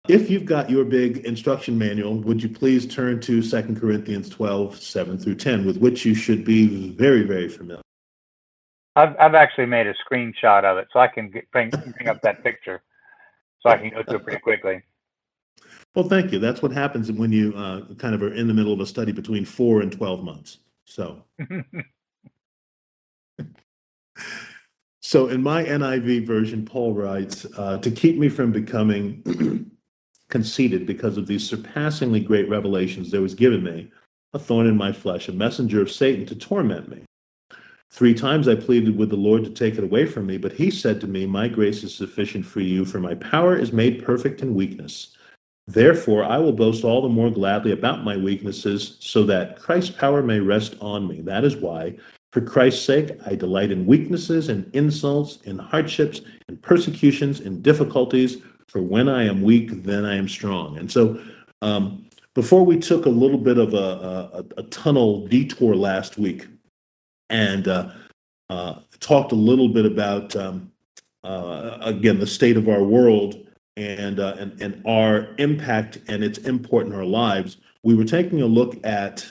If you've got your big instruction manual, would you please turn to 2 Corinthians 12, 7 through 10, with which you should be very, very familiar. I've actually made a screenshot of it, so I can bring up that picture, so I can go through it pretty quickly. Well, thank you. That's what happens when you kind of are in the middle of a study between 4 and 12 months. So in my NIV version, Paul writes, to keep me from becoming conceited because of these surpassingly great revelations there was given me, a thorn in my flesh, a messenger of Satan to torment me. 3 times I pleaded with the Lord to take it away from me, but he said to me, my grace is sufficient for you, for my power is made perfect in weakness. Therefore, I will boast all the more gladly about my weaknesses, so that Christ's power may rest on me. That is why, for Christ's sake, I delight in weaknesses and insults, in hardships, in persecutions, in difficulties, for when I am weak, then I am strong. And so, before we took a little bit of a tunnel detour last week, and talked a little bit about again the state of our world and our impact and its import in our lives. We were taking a look at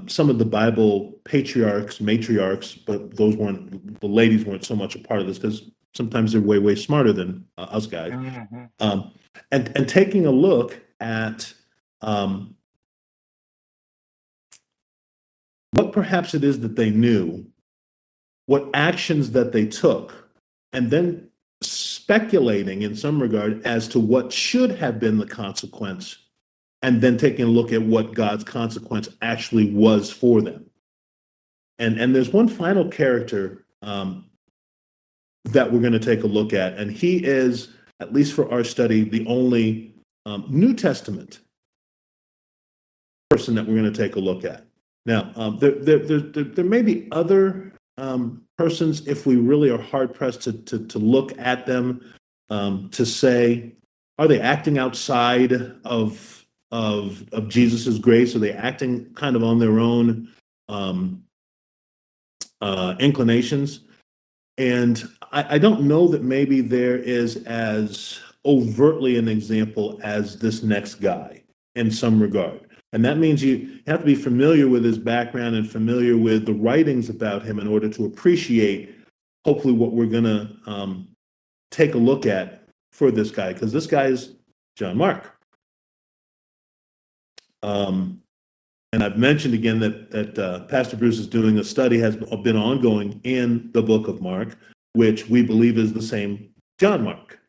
some of the Bible patriarchs, matriarchs, but the ladies weren't so much a part of this because sometimes they're way smarter than us guys. Mm-hmm. And taking a look at what perhaps it is that they knew, what actions that they took, and then speculating in some regard as to what should have been the consequence, and then taking a look at what God's consequence actually was for them. And there's one final character that we're going to take a look at, and he is, at least for our study, the only New Testament person that we're going to take a look at. Now, there may be other persons, if we really are hard pressed to look at them, to say, are they acting outside of Jesus's grace? Are they acting kind of on their own inclinations? And I don't know that maybe there is as overtly an example as this next guy in some regard. And that means you have to be familiar with his background and familiar with the writings about him in order to appreciate, hopefully, what we're going to take a look at for this guy, because this guy is John Mark. And I've mentioned again that Pastor Bruce is doing a study, has been ongoing in the book of Mark, which we believe is the same John Mark,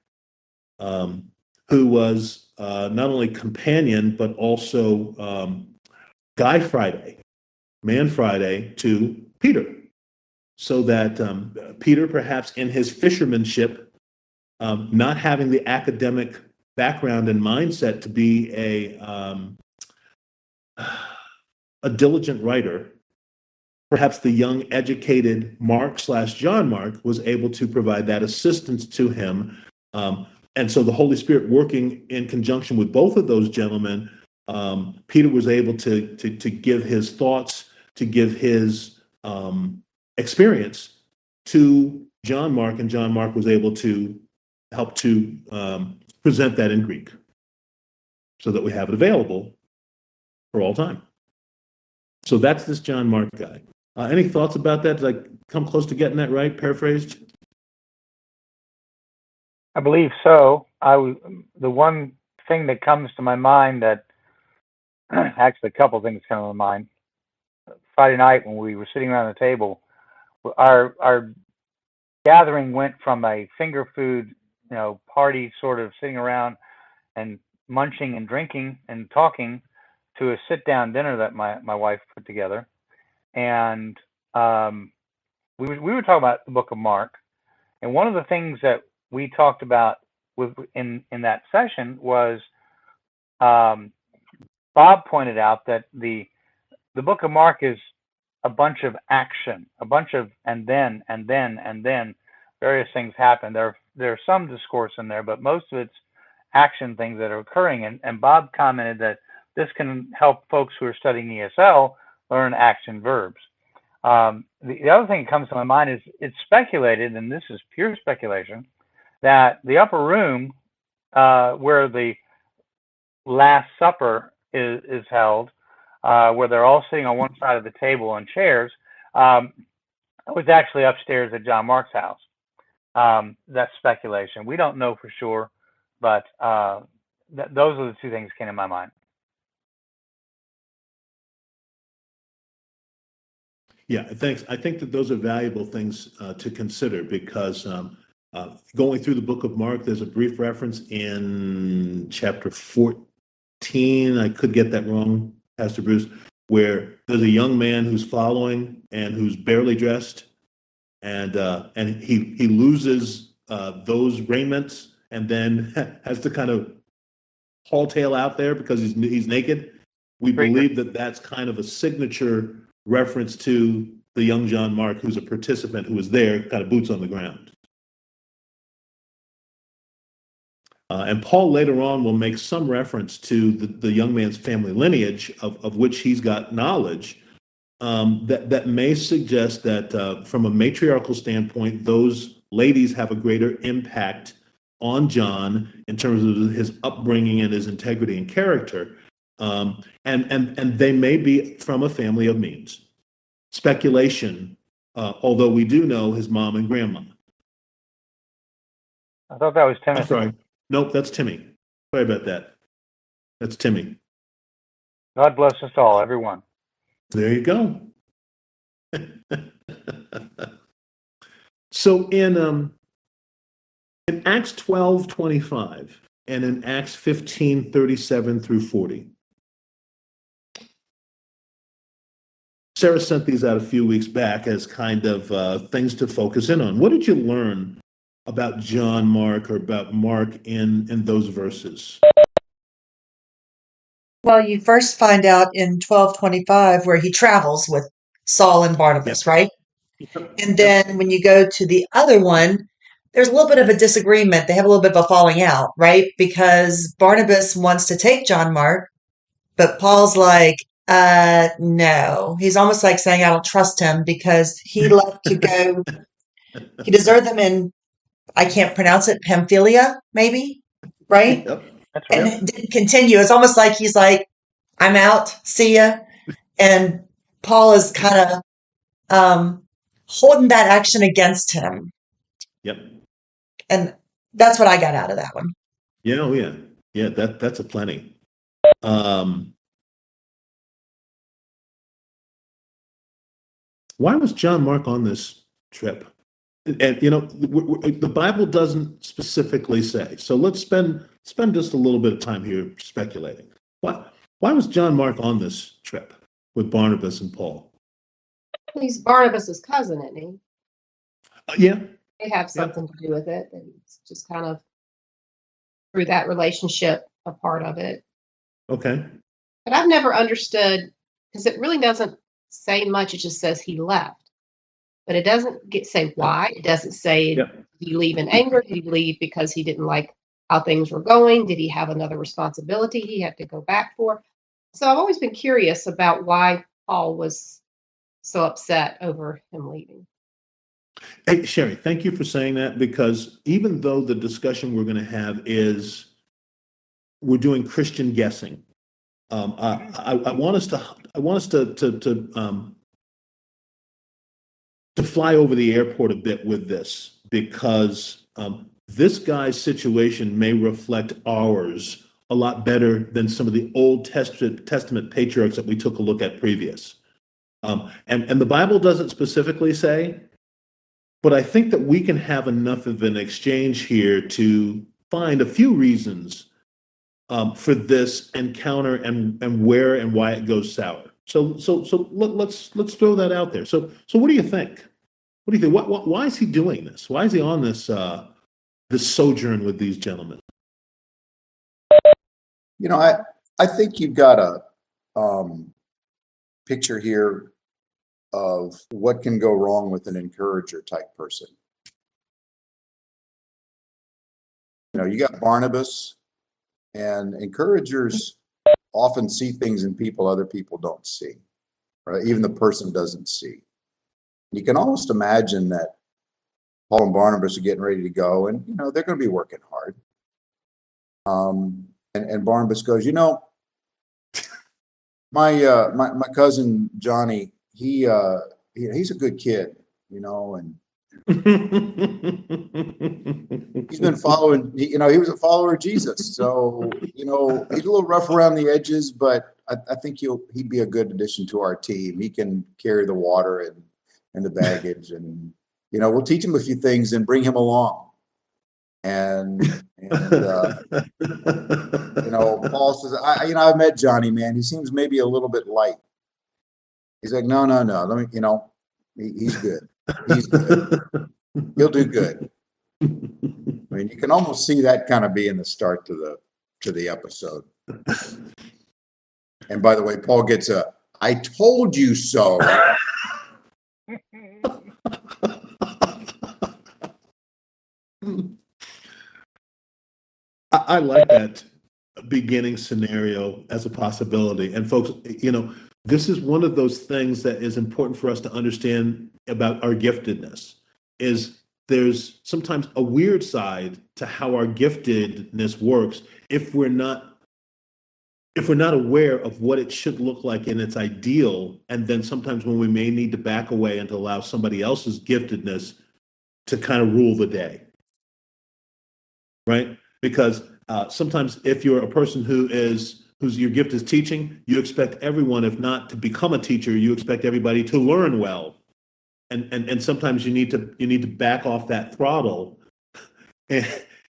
who was not only companion, but also Guy Friday, Man Friday to Peter. So that Peter, perhaps in his fishermanship, not having the academic background and mindset to be a diligent writer, perhaps the young, educated Mark/John Mark was able to provide that assistance to him. And so the Holy Spirit working in conjunction with both of those gentlemen, Peter was able to give his thoughts, to give his experience to John Mark, and John Mark was able to help to present that in Greek so that we have it available for all time. So that's this John Mark guy. Any thoughts about that? Did I come close to getting that right, paraphrased? I believe so. The one thing that comes to my mind that, actually a couple of things come to my mind. Friday night when we were sitting around the table, our gathering went from a finger food, party, sort of sitting around and munching and drinking and talking, to a sit-down dinner that my wife put together. And we were talking about the book of Mark. And one of the things that we talked about in that session was Bob pointed out that the book of Mark is a bunch of action, a bunch of and then various things happen. There's some discourse in there, but most of it's action things that are occurring. And Bob commented that this can help folks who are studying ESL learn action verbs. The other thing that comes to my mind is it's speculated, and this is pure speculation, that the upper room where the Last Supper is held, where they're all sitting on one side of the table on chairs. It was actually upstairs at John Mark's house. That's speculation. We don't know for sure, but those are the two things that came to my mind. Yeah, thanks. I think that those are valuable things to consider because going through the book of Mark, there's a brief reference in chapter 14. I could get that wrong, Pastor Bruce, where there's a young man who's following and who's barely dressed, and he loses those raiments and then has to kind of haul tail out there because he's naked. We believe that that's kind of a signature reference to the young John Mark, who's a participant who was there, kind of boots on the ground. And Paul later on will make some reference to the young man's family lineage, of which he's got knowledge, that may suggest that from a matriarchal standpoint, those ladies have a greater impact on John in terms of his upbringing and his integrity and character. And they may be from a family of means. Speculation, although we do know his mom and grandma. I thought that was Timothy. I'm sorry. Nope, that's Timmy. Sorry about that. That's Timmy. God bless us all, everyone. There you go. So in Acts 12:25 and in Acts 15:37 through 40, Sarah sent these out a few weeks back as kind of things to focus in on. What did you learn about John Mark or about Mark in those verses? Well, you first find out in 12:25 where he travels with Saul and Barnabas, right? And then when you go to the other one, there's a little bit of a disagreement. They have a little bit of a falling out, right? Because Barnabas wants to take John Mark, but Paul's like, no. He's almost like saying, I don't trust him because he left to go, he deserted them in, I can't pronounce it, Pamphylia, maybe, right? Yep. That's right. And didn't continue. It's almost like he's like, I'm out, see ya. And Paul is kind of holding that action against him. Yep. And that's what I got out of that one. Yeah, oh yeah. Yeah, that's a plenty. Why was John Mark on this trip? And the Bible doesn't specifically say. So let's spend just a little bit of time here speculating. Why was John Mark on this trip with Barnabas and Paul? He's Barnabas's cousin, isn't he? Yeah. They have something to do with it. And it's just kind of through that relationship, a part of it. Okay. But I've never understood, because it really doesn't say much. It just says he left. But it doesn't say why. It doesn't say, did he leave in anger? Did he leave because he didn't like how things were going? Did he have another responsibility he had to go back for? So I've always been curious about why Paul was so upset over him leaving. Hey, Sherry, thank you for saying that, because even though the discussion we're going to have is we're doing Christian guessing, I want us to fly over the airport a bit with this, because this guy's situation may reflect ours a lot better than some of the Old Testament patriarchs that we took a look at previous. And the Bible doesn't specifically say, but I think that we can have enough of an exchange here to find a few reasons for this encounter and where and why it goes sour. So let's throw that out there. So what do you think? What do you think? Why is he doing this? Why is he on this this sojourn with these gentlemen? I think you've got a picture here of what can go wrong with an encourager type person. You got Barnabas, and encouragers often see things in people other people don't see, right? Even the person doesn't see. You can almost imagine that Paul and Barnabas are getting ready to go, and they're going to be working hard. And Barnabas goes, my cousin Johnny, he's a good kid, and he's been following, he was a follower of Jesus. So, he's a little rough around the edges, but I think he'd be a good addition to our team. He can carry the water and the baggage, and, we'll teach him a few things and bring him along. And Paul says, I've met Johnny, man. He seems maybe a little bit light. He's like, no. Let me, he's good. He's good. He'll do good. I mean, you can almost see that kind of being the start to the episode. And by the way, Paul gets "I told you so." I like that beginning scenario as a possibility. And folks, this is one of those things that is important for us to understand about our giftedness is there's sometimes a weird side to how our giftedness works if we're not aware of what it should look like in its ideal, and then sometimes when we may need to back away and to allow somebody else's giftedness to kind of rule the day, right? Because sometimes if you're a person whose your gift is teaching, you expect everyone, if not to become a teacher, you expect everybody to learn well. And sometimes you need to back off that throttle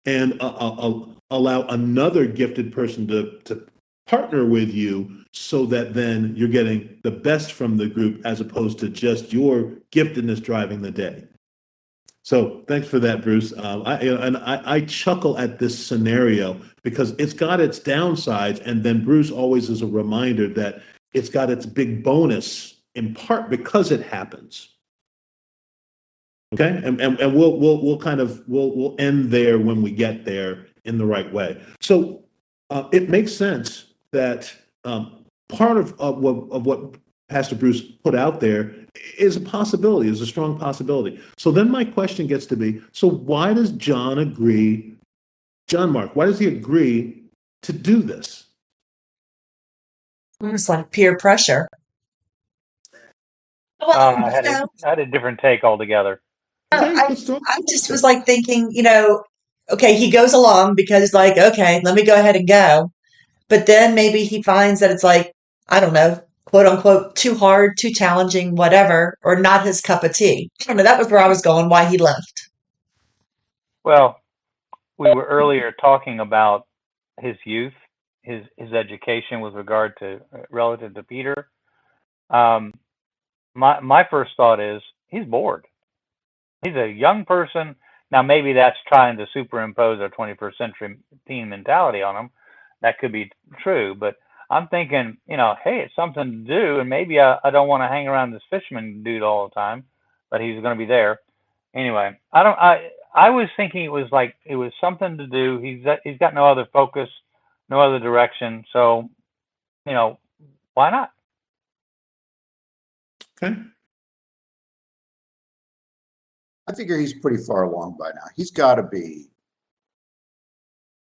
and allow another gifted person to partner with you so that then you're getting the best from the group as opposed to just your giftedness driving the day. So thanks for that, Bruce. I chuckle at this scenario because it's got its downsides, and then Bruce always is a reminder that it's got its big bonus in part because it happens. Okay, and we'll end there when we get there in the right way. So it makes sense that part of what Pastor Bruce put out there is a possibility, is a strong possibility. So then my question gets to be, so why does John Mark, why does he agree to do this? It's like peer pressure. Well, I had a different take altogether. Okay, I just was like thinking, okay, he goes along because like, okay, let me go ahead and go. But then maybe he finds that it's like, I don't know, quote unquote, too hard, too challenging, whatever, or not his cup of tea. I don't know. That was where I was going, why he left. Well, we were earlier talking about his youth, his education with regard to relative to Peter. My first thought is he's bored. He's a young person. Now, maybe that's trying to superimpose our 21st century teen mentality on him. That could be true, but I'm thinking, hey, it's something to do, and maybe I don't want to hang around this fisherman dude all the time, but he's going to be there. Anyway, I was thinking it was something to do. He's got no other focus, no other direction. So, why not? Okay. I figure he's pretty far along by now. He's got to be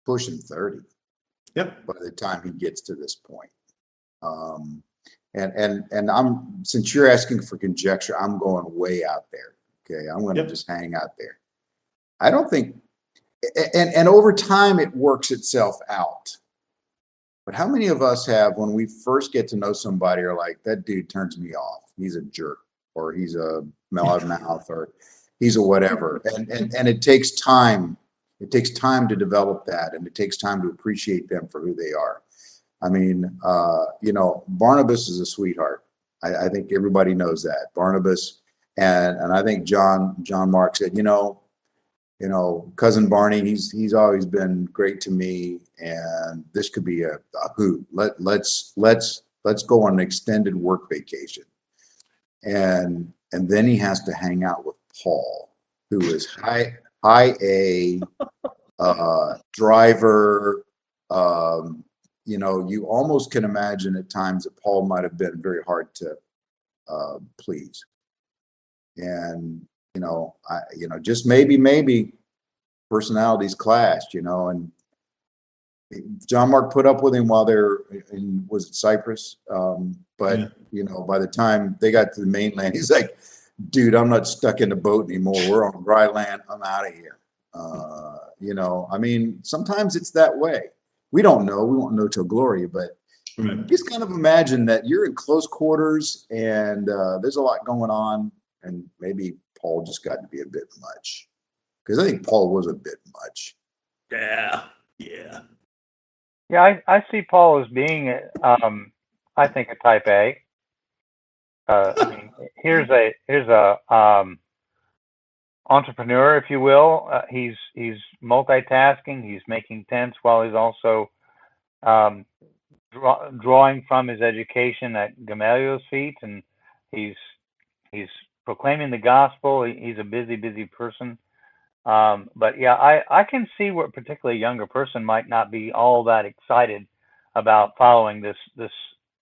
pushing 30. Yep. By the time he gets to this point. And since you're asking for conjecture, I'm going way out there. Okay. I'm going to just hang out there. I don't think, and over time it works itself out. But how many of us have, when we first get to know somebody, are like, that dude turns me off. He's a jerk, or he's a loudmouth, or he's a whatever. And it takes time. It takes time to develop that, and it takes time to appreciate them for who they are. I mean, Barnabas is a sweetheart. I think everybody knows that. Barnabas, and I think John Mark said, cousin Barney, he's always been great to me, and this could be a hoot. Let's go on an extended work vacation, and then he has to hang out with Paul, who is high A driver. You almost can imagine at times that Paul might have been very hard to please, and just maybe personalities clashed, and John Mark put up with him while they're in, was it Cyprus? But Yeah. you know, by the time they got to the mainland, he's like, dude, I'm not stuck in the boat anymore. We're on dry land. I'm out of here. You know, I mean, sometimes it's that way. We don't know. We won't know till glory, but Right. just kind of imagine that you're in close quarters and there's a lot going on, and maybe Paul just got to be a bit much, because I think Paul was a bit much. Yeah. Yeah. Yeah, I see Paul as being, I think, a type A. I mean, here's a entrepreneur, if you will. He's multitasking. He's making tents while he's also drawing from his education at Gamaliel's feet, and he's proclaiming the gospel. He's a busy person. But yeah, I can see where particularly a younger person might not be all that excited about following this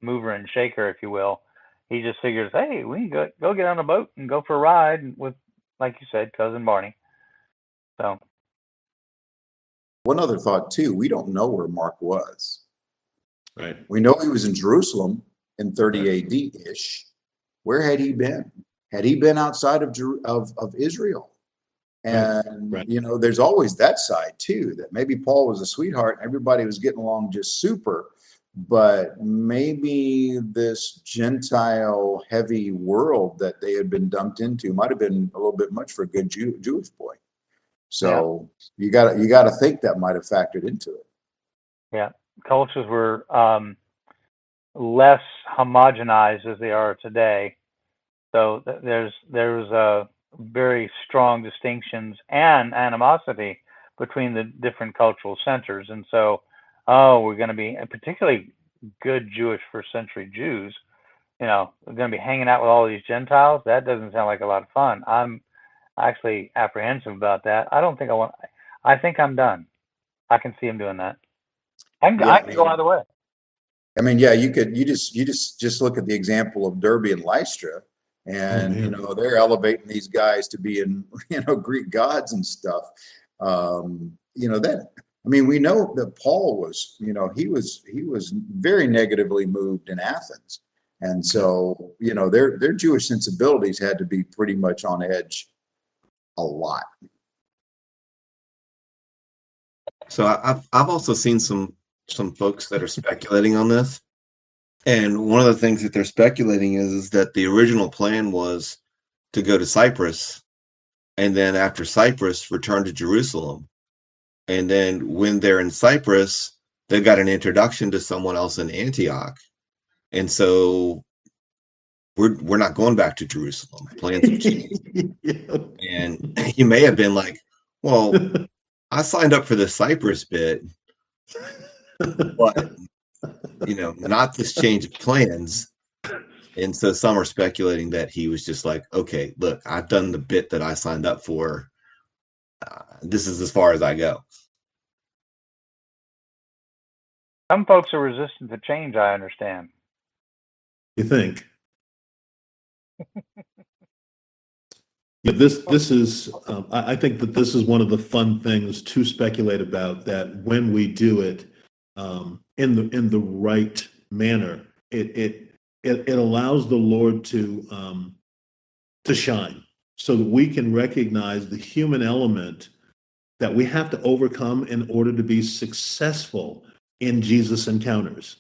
mover and shaker, if you will. He just figures, hey, we can go get on a boat and go for a ride with, like you said, cousin Barney. So One other thought too, we don't know where Mark was. Right. We know he was in Jerusalem in 30 AD ish. Where had he been? Had he been outside of Israel? And Right. you know, there's always that side too, that maybe Paul was a sweetheart and everybody was getting along just super, but maybe this Gentile heavy world that they had been dumped into might have been a little bit much for a good Jewish boy. So you gotta think that might have factored into it. yeah, cultures were less homogenized as they are today. So there's very strong distinctions and animosity between the different cultural centers. And so, we're going to be, and particularly good Jewish first century Jews, you know, we're going to be hanging out with all these Gentiles. That doesn't sound like a lot of fun. I'm actually apprehensive about that. I don't think I want, I think I'm done. I can see him doing that. I can go either way. I mean, yeah, you just look at the example of Derbe and Lystra, and you know, they're elevating these guys to be in, you know, Greek gods and stuff. You know, that, I mean, we know that Paul was, you know, he was very negatively moved in Athens. And so, you know, their Jewish sensibilities had to be pretty much on edge a lot. So I've also seen some folks that are speculating on this, and one of the things that they're speculating is that the original plan was to go to Cyprus, and then after Cyprus, return to Jerusalem, and then when they're in Cyprus, they got an introduction to someone else in Antioch, and so we're not going back to Jerusalem. Plans have changed, and he may have been like, well, I signed up for the Cyprus bit, but you know, not this change of plans. And so some are speculating that he was just like, okay, look, I've done the bit that I signed up for. This is as far as I go. Some folks are resistant to change, I understand. You think? Yeah, this is. I think that this is one of the fun things to speculate about. That when we do it in the right manner, it allows the Lord to shine, so that we can recognize the human element that we have to overcome in order to be successful in Jesus encounters.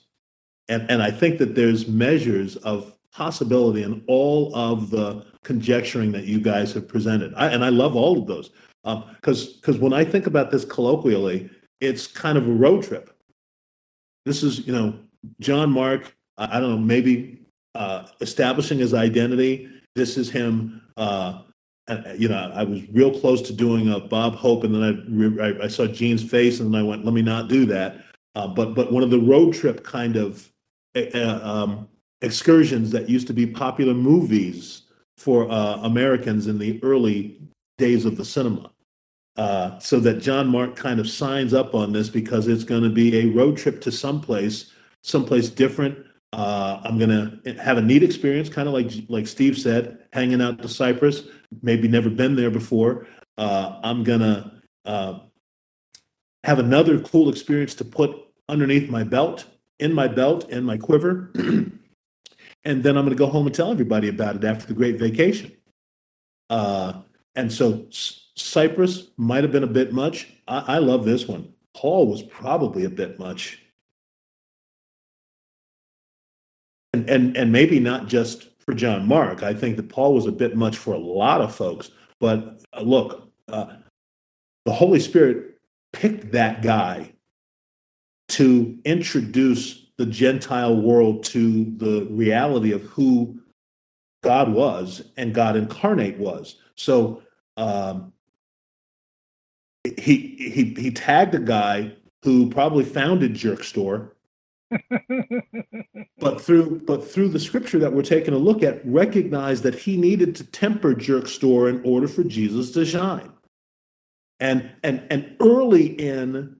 And I think that there's measures of possibility in all of the conjecturing that you guys have presented. And I love all of those. Because when I think about this colloquially, it's kind of a road trip. This is, you know, John Mark, I don't know, maybe establishing his identity. This is him, you know, I was real close to doing a Bob Hope, and then I saw Gene's face, and then I went, let me not do that. But one of the road trip kind of excursions that used to be popular movies for Americans in the early days of the cinema. So that John Mark kind of signs up on this because it's going to be a road trip to someplace different. I'm going to have a neat experience, kind of like Steve said, hanging out to Cyprus. Maybe never been there before. I'm going to have another cool experience to put underneath my belt, in my quiver. And then I'm going to go home and tell everybody about it after the great vacation. And so Cyprus might have been a bit much. I love this one. Paul was probably a bit much. And maybe not just for John Mark. I think that Paul was a bit much for a lot of folks. But look, the Holy Spirit picked that guy to introduce the Gentile world to the reality of who God was and God incarnate was. So he tagged a guy who probably founded Jerk Store, but through the scripture that we're taking a look at, recognized that he needed to temper Jerk Store in order for Jesus to shine. And early in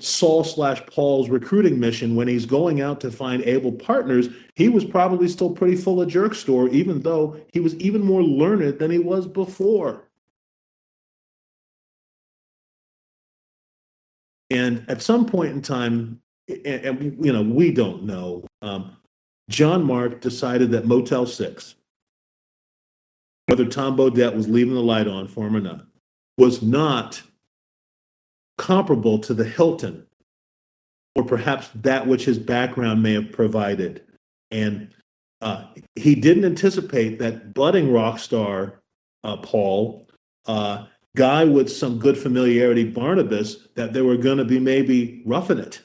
Saul/Paul's recruiting mission, when he's going out to find able partners, he was probably still pretty full of Jerk Store, even though he was even more learned than he was before. And at some point in time, and we don't know, John Mark decided that Motel 6, whether Tom Bodett was leaving the light on for him or not, was not comparable to the Hilton, or perhaps that which his background may have provided. And he didn't anticipate that budding rock star Paul, guy with some good familiarity, Barnabas, that they were going to be maybe roughing it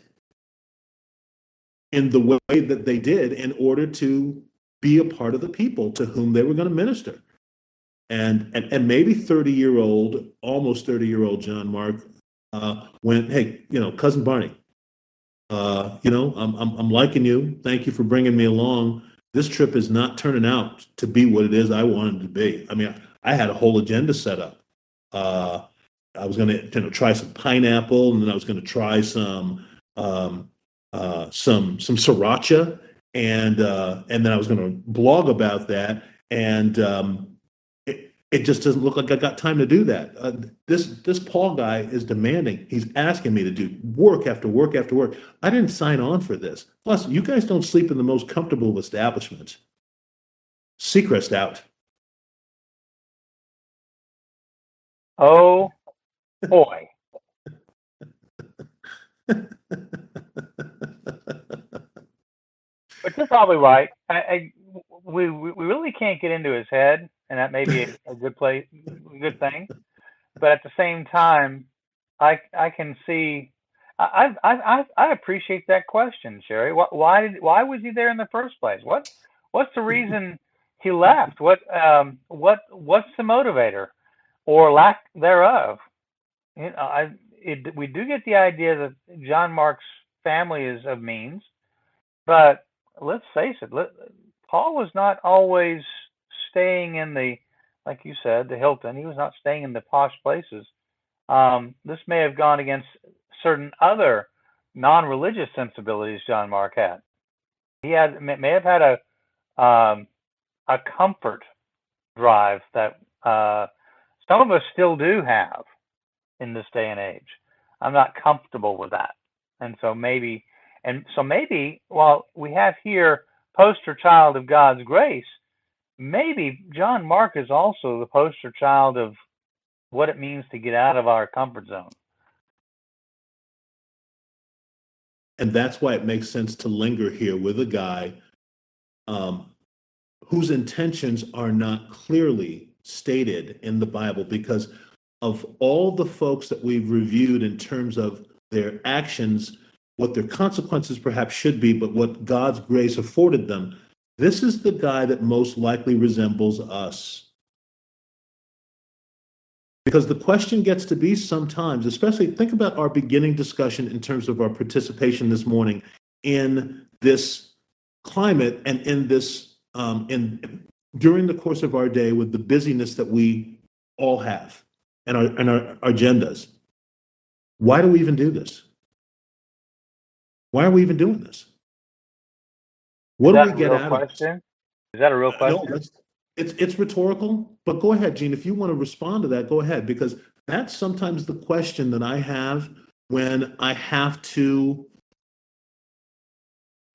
in the way that they did in order to be a part of the people to whom they were going to minister. And maybe 30-year-old, almost 30-year-old John Mark went, hey, cousin Barney, I'm liking you. Thank you for bringing me along. This trip is not turning out to be what it is I wanted it to be. I mean, I had a whole agenda set up. I was going to try some pineapple, and then I was going to try some sriracha, and then I was going to blog about that. And it just doesn't look like I got time to do that. This Paul guy is demanding. He's asking me to do work after work after work. I didn't sign on for this. Plus, you guys don't sleep in the most comfortable of establishments. Seacrest out. Oh, boy. But you're probably right. We really can't get into his head, and that may be a good thing. But at the same time, I can see. I appreciate that question, Sherry. Why was he there in the first place? What's the reason he left? What's the motivator, or lack thereof? We do get the idea that John Mark's family is of means, but let's face it, Paul was not always staying in like you said, the Hilton. He was not staying in the posh places. This may have gone against certain other non-religious sensibilities John Mark had. He may have had a comfort drive that some of us still do have in this day and age. I'm not comfortable with that. And so maybe while we have here poster child of God's grace, maybe John Mark is also the poster child of what it means to get out of our comfort zone. And that's why it makes sense to linger here with a guy whose intentions are not clearly stated in the Bible, because of all the folks that we've reviewed in terms of their actions, what their consequences perhaps should be, but what God's grace afforded them, this is the guy that most likely resembles us. Because the question gets to be sometimes, especially think about our beginning discussion in terms of our participation this morning in this climate and in this during the course of our day with the busyness that we all have and our agendas. Why do we even do this? Why are we even doing this? What do we get out of this? Is that a real question? No, it's rhetorical, but go ahead, Gene. If you want to respond to that, go ahead, because That's sometimes the question that I have when I have to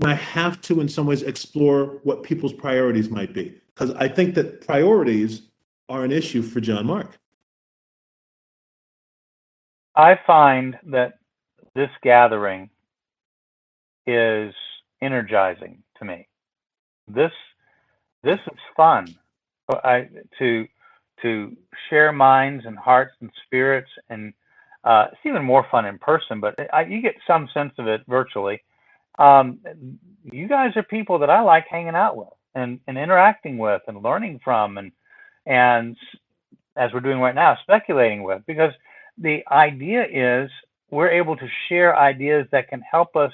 in some ways explore what people's priorities might be. Because I think that priorities are an issue for John Mark. I find that this gathering is energizing to me. This is fun. To share minds and hearts and spirits, and it's even more fun in person. But you get some sense of it virtually. You guys are people that I like hanging out with and interacting with and learning from, and as we're doing right now, speculating with, because the idea is we're able to share ideas that can help us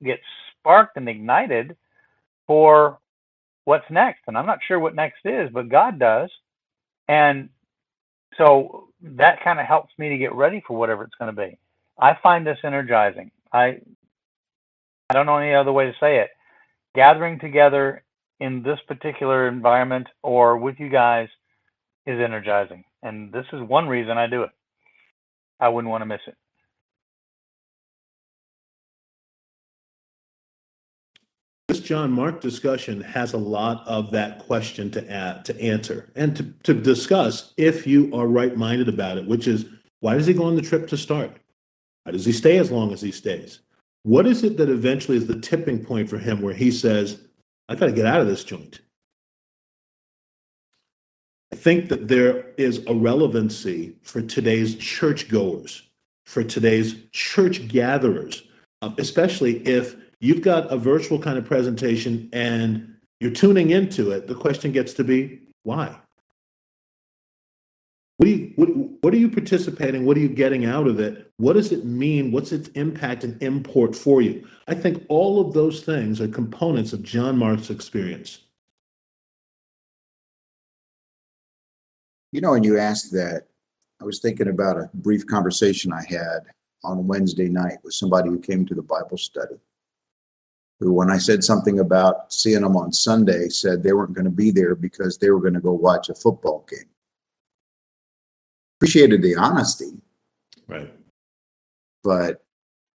get sparked and ignited for what's next. And I'm not sure what next is, but God does. And so that kind of helps me to get ready for whatever it's going to be. I find this energizing. I don't know any other way to say it. Gathering together in this particular environment or with you guys is energizing. And this is one reason I do it. I wouldn't want to miss it. This John Mark discussion has a lot of that question to answer, and to discuss if you are right-minded about it, which is, why does he go on the trip to start? Why does he stay as long as he stays? What is it that eventually is the tipping point for him where he says, I got to get out of this joint? I think that there is a relevancy for today's churchgoers, for today's church gatherers, especially if you've got a virtual kind of presentation and you're tuning into it. The question gets to be, why? What are you participating? What are you getting out of it? What does it mean? What's its impact and import for you? I think all of those things are components of John Mark's experience. You know, when you asked that, I was thinking about a brief conversation I had on Wednesday night with somebody who came to the Bible study, who, when I said something about seeing them on Sunday, said they weren't going to be there because they were going to go watch a football game. Appreciated the honesty. Right. But,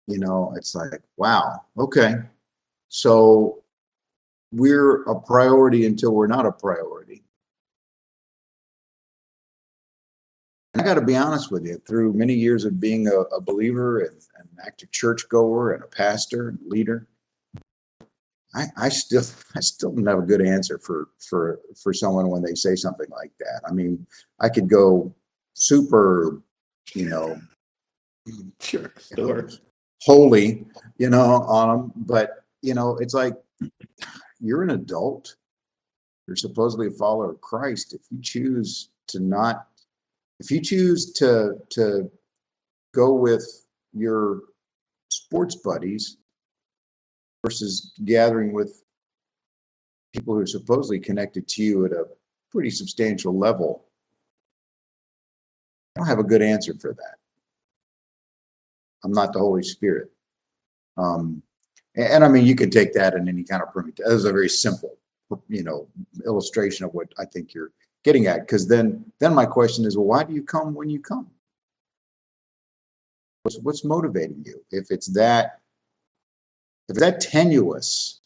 you know, it's like, wow, okay. So we're a priority until we're not a priority. And I got to be honest with you, through many years of being a believer and an active churchgoer and a pastor and leader, I still don't have a good answer for someone when they say something like that. I mean, I could go super, Sure. holy, on them, but it's like, you're an adult. You're supposedly a follower of Christ. If you choose to go with your sports buddies versus gathering with people who are supposedly connected to you at a pretty substantial level, I don't have a good answer for that. I'm not the Holy Spirit. And I mean, you can take that in any kind of permutation. That is a very simple, illustration of what I think you're getting at. Because then my question is, well, why do you come when you come? What's motivating you? If it's that tenuous,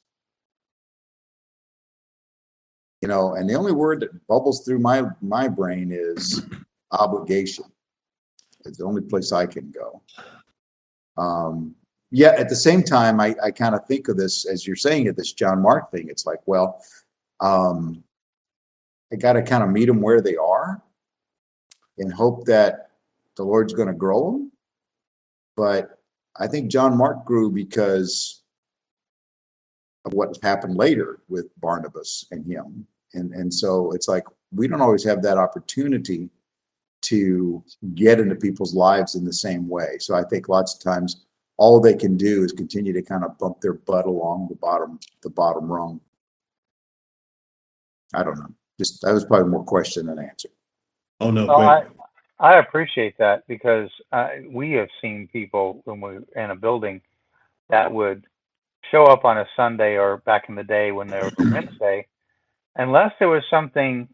and the only word that bubbles through my brain is obligation. It's the only place I can go. Yet at the same time, I kind of think of this, as you're saying it, this John Mark thing. It's like, well, I got to kind of meet them where they are and hope that the Lord's going to grow them. But I think John Mark grew because of what happened later with Barnabas and him. And so it's like, we don't always have that opportunity to get into people's lives in the same way. So I think lots of times all they can do is continue to kind of bump their butt along the bottom rung. I don't know. Just, that was probably more question than answer. Oh, no, well, great. I appreciate that, because we have seen people when we're in a building that would show up on a Sunday, or back in the day when there was a Wednesday, unless there was something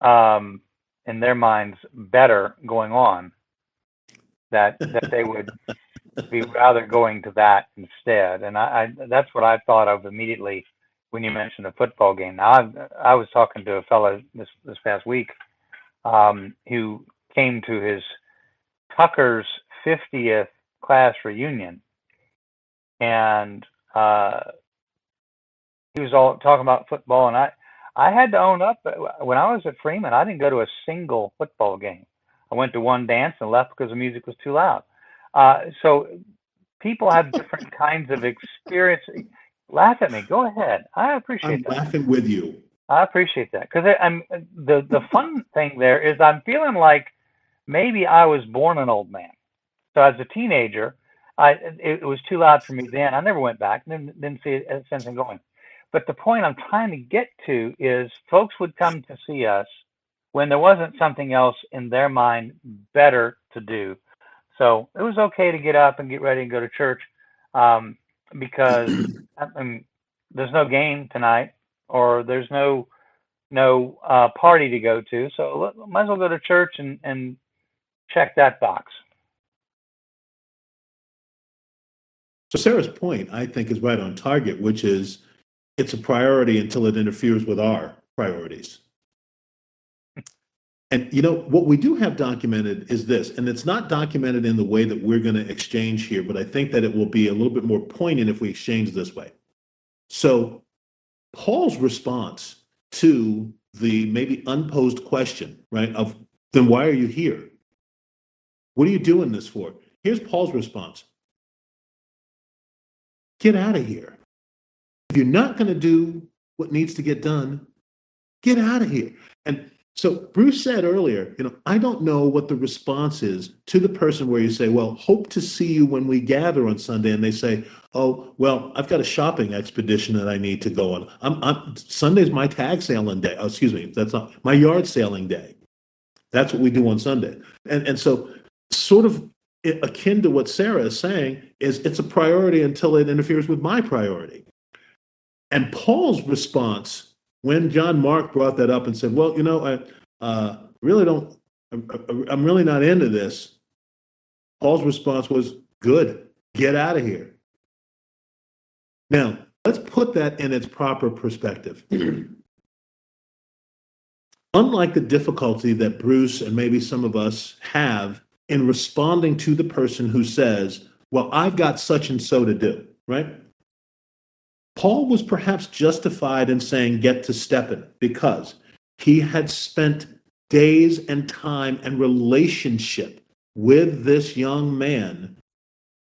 in their minds better going on, that they would be rather going to that instead. And I that's what I thought of immediately when you mentioned the football game. Now, I was talking to a fellow this past week who came to his Tucker's 50th class reunion, and he was all talking about football, and I had to own up. When I was at Freeman, I didn't go to a single football game. I went to one dance and left because the music was too loud. So people have different kinds of experience. Laugh at me. Go ahead. I appreciate that. I'm laughing with you. I appreciate that, because I'm the fun thing there is I'm feeling like maybe I was born an old man. So as a teenager, it was too loud for me then. I never went back. Didn't see a sense in going. But the point I'm trying to get to is folks would come to see us when there wasn't something else in their mind better to do. So it was okay to get up and get ready and go to church, because there's no game tonight, or there's no party to go to. So might as well go to church and check that box. So Sarah's point, I think, is right on target, which is it's a priority until it interferes with our priorities. And what we do have documented is this, and it's not documented in the way that we're going to exchange here, but I think that it will be a little bit more poignant if we exchange this way. So Paul's response to the maybe unposed question, right, of then why are you here? What are you doing this for? Here's Paul's response. Get out of here. If you're not going to do what needs to get done, get out of here. And so Bruce said earlier, I don't know what the response is to the person where you say, well, hope to see you when we gather on Sunday. And they say, oh, well, I've got a shopping expedition that I need to go on. Sunday's my tag sailing day. Oh, excuse me. That's not my yard sailing day. That's what we do on Sunday. And so sort of akin to what Sarah is saying is it's a priority until it interferes with my priority. And Paul's response when John Mark brought that up and said, well, I really don't, I'm really not into this. Paul's response was, good, get out of here. Now, let's put that in its proper perspective. Unlike the difficulty that Bruce and maybe some of us have in responding to the person who says, well, I've got such and so to do, right? Paul was perhaps justified in saying, get to stepping, because he had spent days and time and relationship with this young man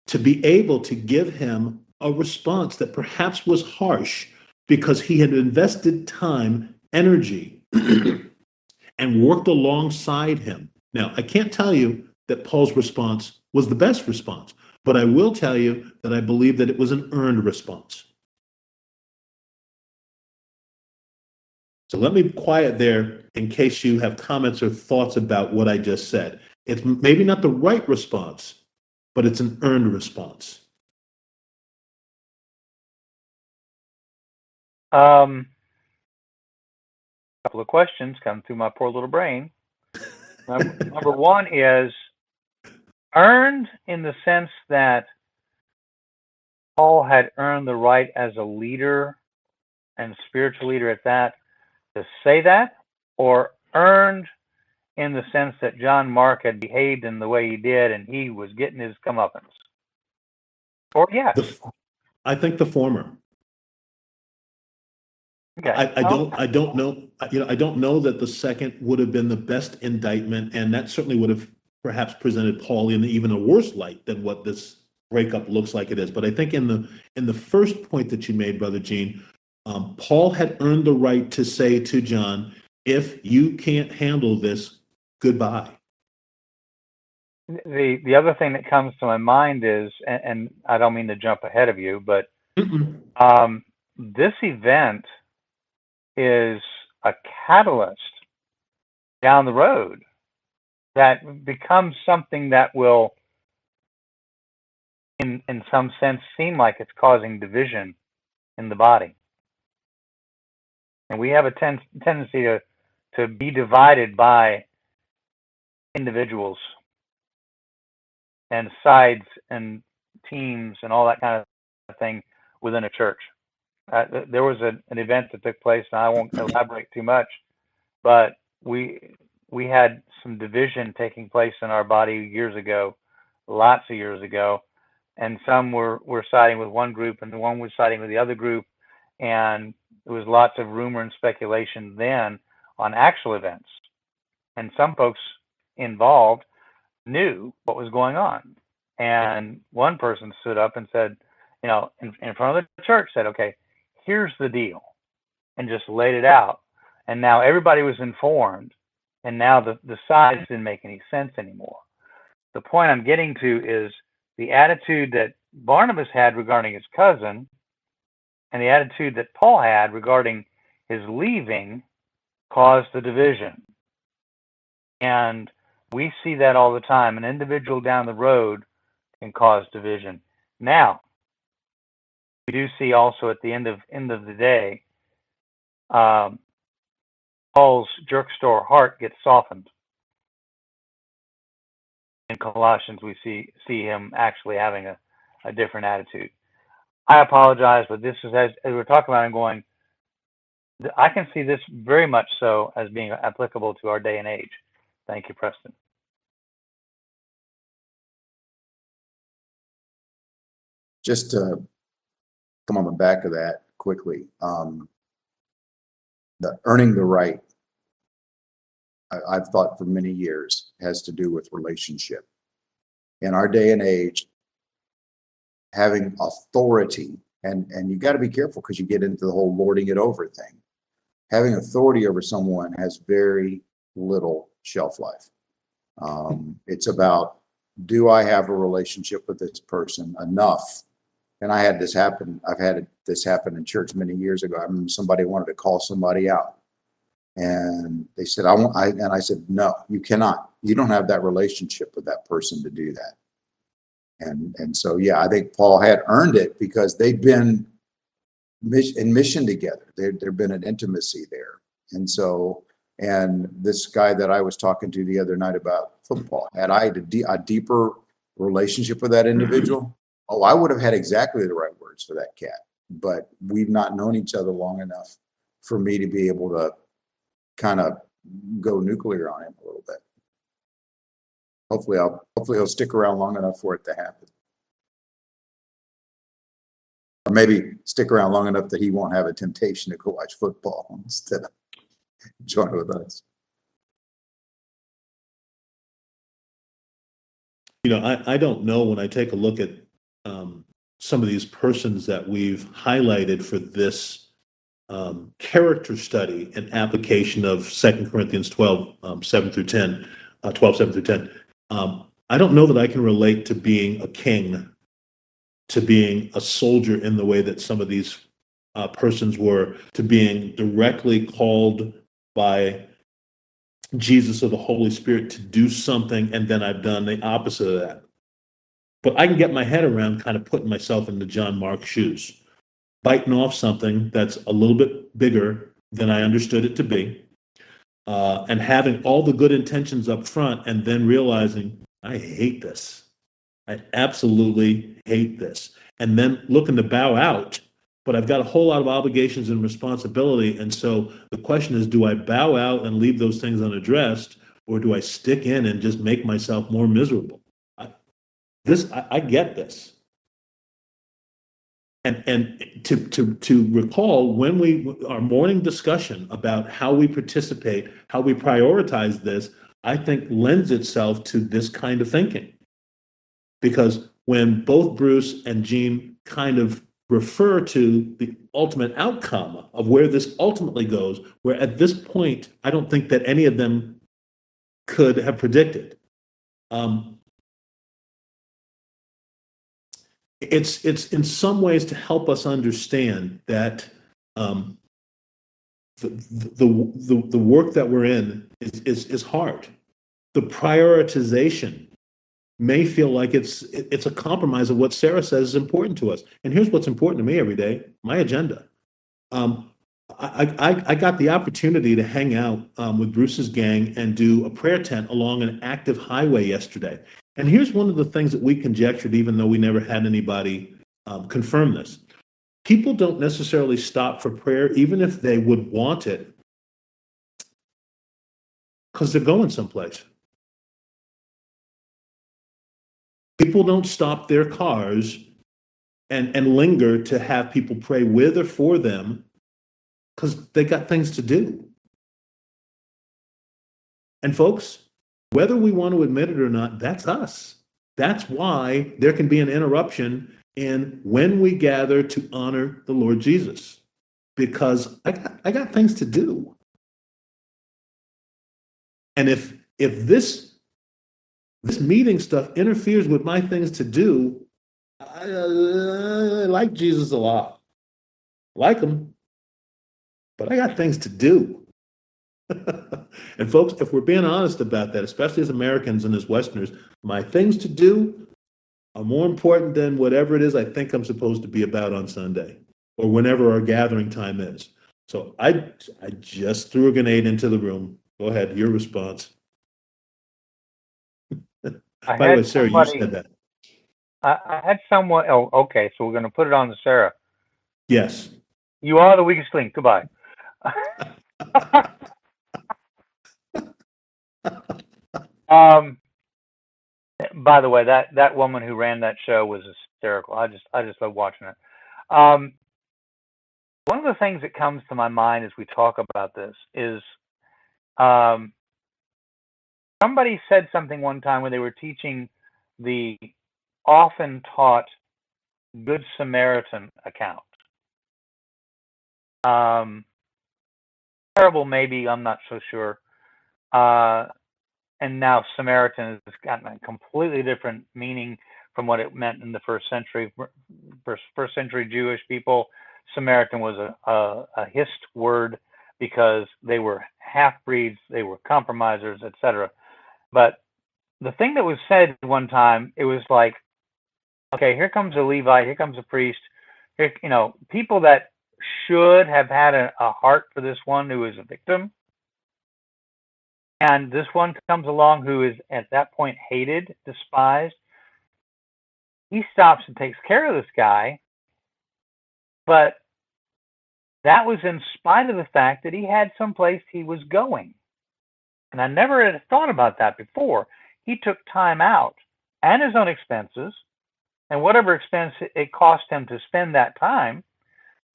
to be able to give him a response that perhaps was harsh because he had invested time, energy, and worked alongside him. Now, I can't tell you that Paul's response was the best response, but I will tell you that I believe that it was an earned response. So let me quiet there in case you have comments or thoughts about what I just said. It's maybe not the right response, but it's an earned response. Couple of questions come through my poor little brain. Number one is earned in the sense that Paul had earned the right as a leader and spiritual leader at that to say that, or earned in the sense that John Mark had behaved in the way he did and he was getting his comeuppance? Or yes. I think the former. Okay. I don't know. I don't know that the second would have been the best indictment, and that certainly would have perhaps presented Paul in even a worse light than what this breakup looks like it is. But I think in the first point that you made, Brother Gene, Paul had earned the right to say to John, if you can't handle this, goodbye. The other thing that comes to my mind is, and I don't mean to jump ahead of you, but this event is a catalyst down the road that becomes something that will, in some sense, seem like it's causing division in the body. And we have a tendency to be divided by individuals. and sides and teams and all that kind of thing within a church. There was an event that took place, and I won't elaborate too much, but we had some division taking place in our body years ago, lots of years ago, and some were siding with one group and one was siding with the other group, and there was lots of rumor and speculation then on actual events, and some folks involved knew what was going on, and one person stood up and said, you know, in front of the church, said, okay, here's the deal, and just laid it out, and now everybody was informed, and now the sides didn't make any sense anymore. The point I'm getting to is the attitude that Barnabas had regarding his cousin and the attitude that Paul had regarding his leaving caused the division. And we see that all the time. An individual down the road can cause division. Now, we do see also at the end of the day, Paul's jerk-store heart gets softened. In Colossians, we see him actually having a different attitude. I apologize, but this is, as we're talking about, I'm going, I can see this very much so as being applicable to our day and age. Thank you, Preston. Just to come on the back of that quickly, the earning the right, I've thought for many years, has to do with relationship. In our day and age, having authority, and you got to be careful because you get into the whole lording it over thing. Having authority over someone has very little shelf life. It's about, do I have a relationship with this person enough? And I had this happen. I've had this happen in church many years ago. I remember somebody wanted to call somebody out. And they said, and I said, no, you cannot. You don't have that relationship with that person to do that. And so, yeah, I think Paul had earned it because they've been in mission together. There've been an intimacy there. And so, and this guy that I was talking to the other night about football, had I had a deeper relationship with that individual, I would have had exactly the right words for that cat. But we've not known each other long enough for me to be able to kind of go nuclear on him a little bit. Hopefully he'll stick around long enough for it to happen. Or maybe stick around long enough that he won't have a temptation to go watch football instead of join with us. You know, I don't know, when I take a look at some of these persons that we've highlighted for this character study and application of 2 Corinthians 12, 7 through 10, 12, 7 through 10. I don't know that I can relate to being a king, to being a soldier in the way that some of these persons were, to being directly called by Jesus or the Holy Spirit to do something, and then I've done the opposite of that. But I can get my head around kind of putting myself into John Mark's shoes, biting off something that's a little bit bigger than I understood it to be, and having all the good intentions up front, and then realizing, I hate this. I absolutely hate this. And then looking to bow out, but I've got a whole lot of obligations and responsibility. And so the question is, do I bow out and leave those things unaddressed, or do I stick in and just make myself more miserable? I get this. And to recall, when our morning discussion about how we participate, how we prioritize this, I think lends itself to this kind of thinking. Because when both Bruce and Gene kind of refer to the ultimate outcome of where this ultimately goes, where at this point, I don't think that any of them could have predicted. It's in some ways to help us understand that the work that we're in is hard. The prioritization may feel like it's a compromise of what Sarah says is important to us. And here's what's important to me every day: my agenda. I got the opportunity to hang out with Bruce's gang and do a prayer tent along an active highway yesterday. And here's one of the things that we conjectured, even though we never had anybody confirm this. People don't necessarily stop for prayer, even if they would want it, because they're going someplace. People don't stop their cars and linger to have people pray with or for them because they got things to do. And folks, whether we want to admit it or not, that's us. That's why there can be an interruption in when we gather to honor the Lord Jesus, because I got things to do. And if this meeting stuff interferes with my things to do, I like Jesus a lot. Like him, but I got things to do. And folks, if we're being honest about that, especially as Americans and as Westerners, my things to do are more important than whatever it is I think I'm supposed to be about on Sunday or whenever our gathering time is. So I just threw a grenade into the room. Go ahead, your response. By the way, Sarah, you said that. I had someone. Oh, okay. So we're going to put it on to Sarah. Yes. You are the weakest link. Goodbye. By the way, that woman who ran that show was hysterical. I just love watching it. One of the things that comes to my mind as we talk about this is somebody said something one time when they were teaching the often taught Good Samaritan account. Parable, maybe, I'm not so sure. And now Samaritan has gotten a completely different meaning from what it meant in the first century. First century Jewish people, Samaritan was a hissed word because they were half-breeds, they were compromisers, etc. But the thing that was said one time, it was like, okay, here comes a Levite, here comes a priest, here, people that should have had a heart for this one who is a victim. And this one comes along who is at that point hated, despised. He stops and takes care of this guy, but that was in spite of the fact that he had someplace he was going. And I never had thought about that before. He took time out and his own expenses and whatever expense it cost him to spend that time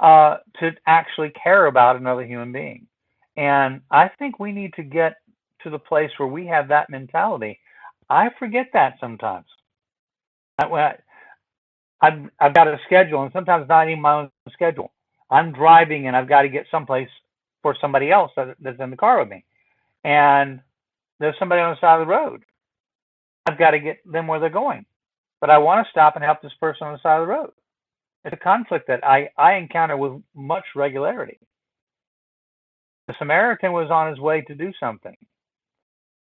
to actually care about another human being. And I think we need to get to the place where we have that mentality. I forget that sometimes. I've got a schedule, and sometimes not even my own schedule. I'm driving, and I've got to get someplace for somebody else that's in the car with me. And there's somebody on the side of the road. I've got to get them where they're going. But I want to stop and help this person on the side of the road. It's a conflict that I encounter with much regularity. The Samaritan was on his way to do something.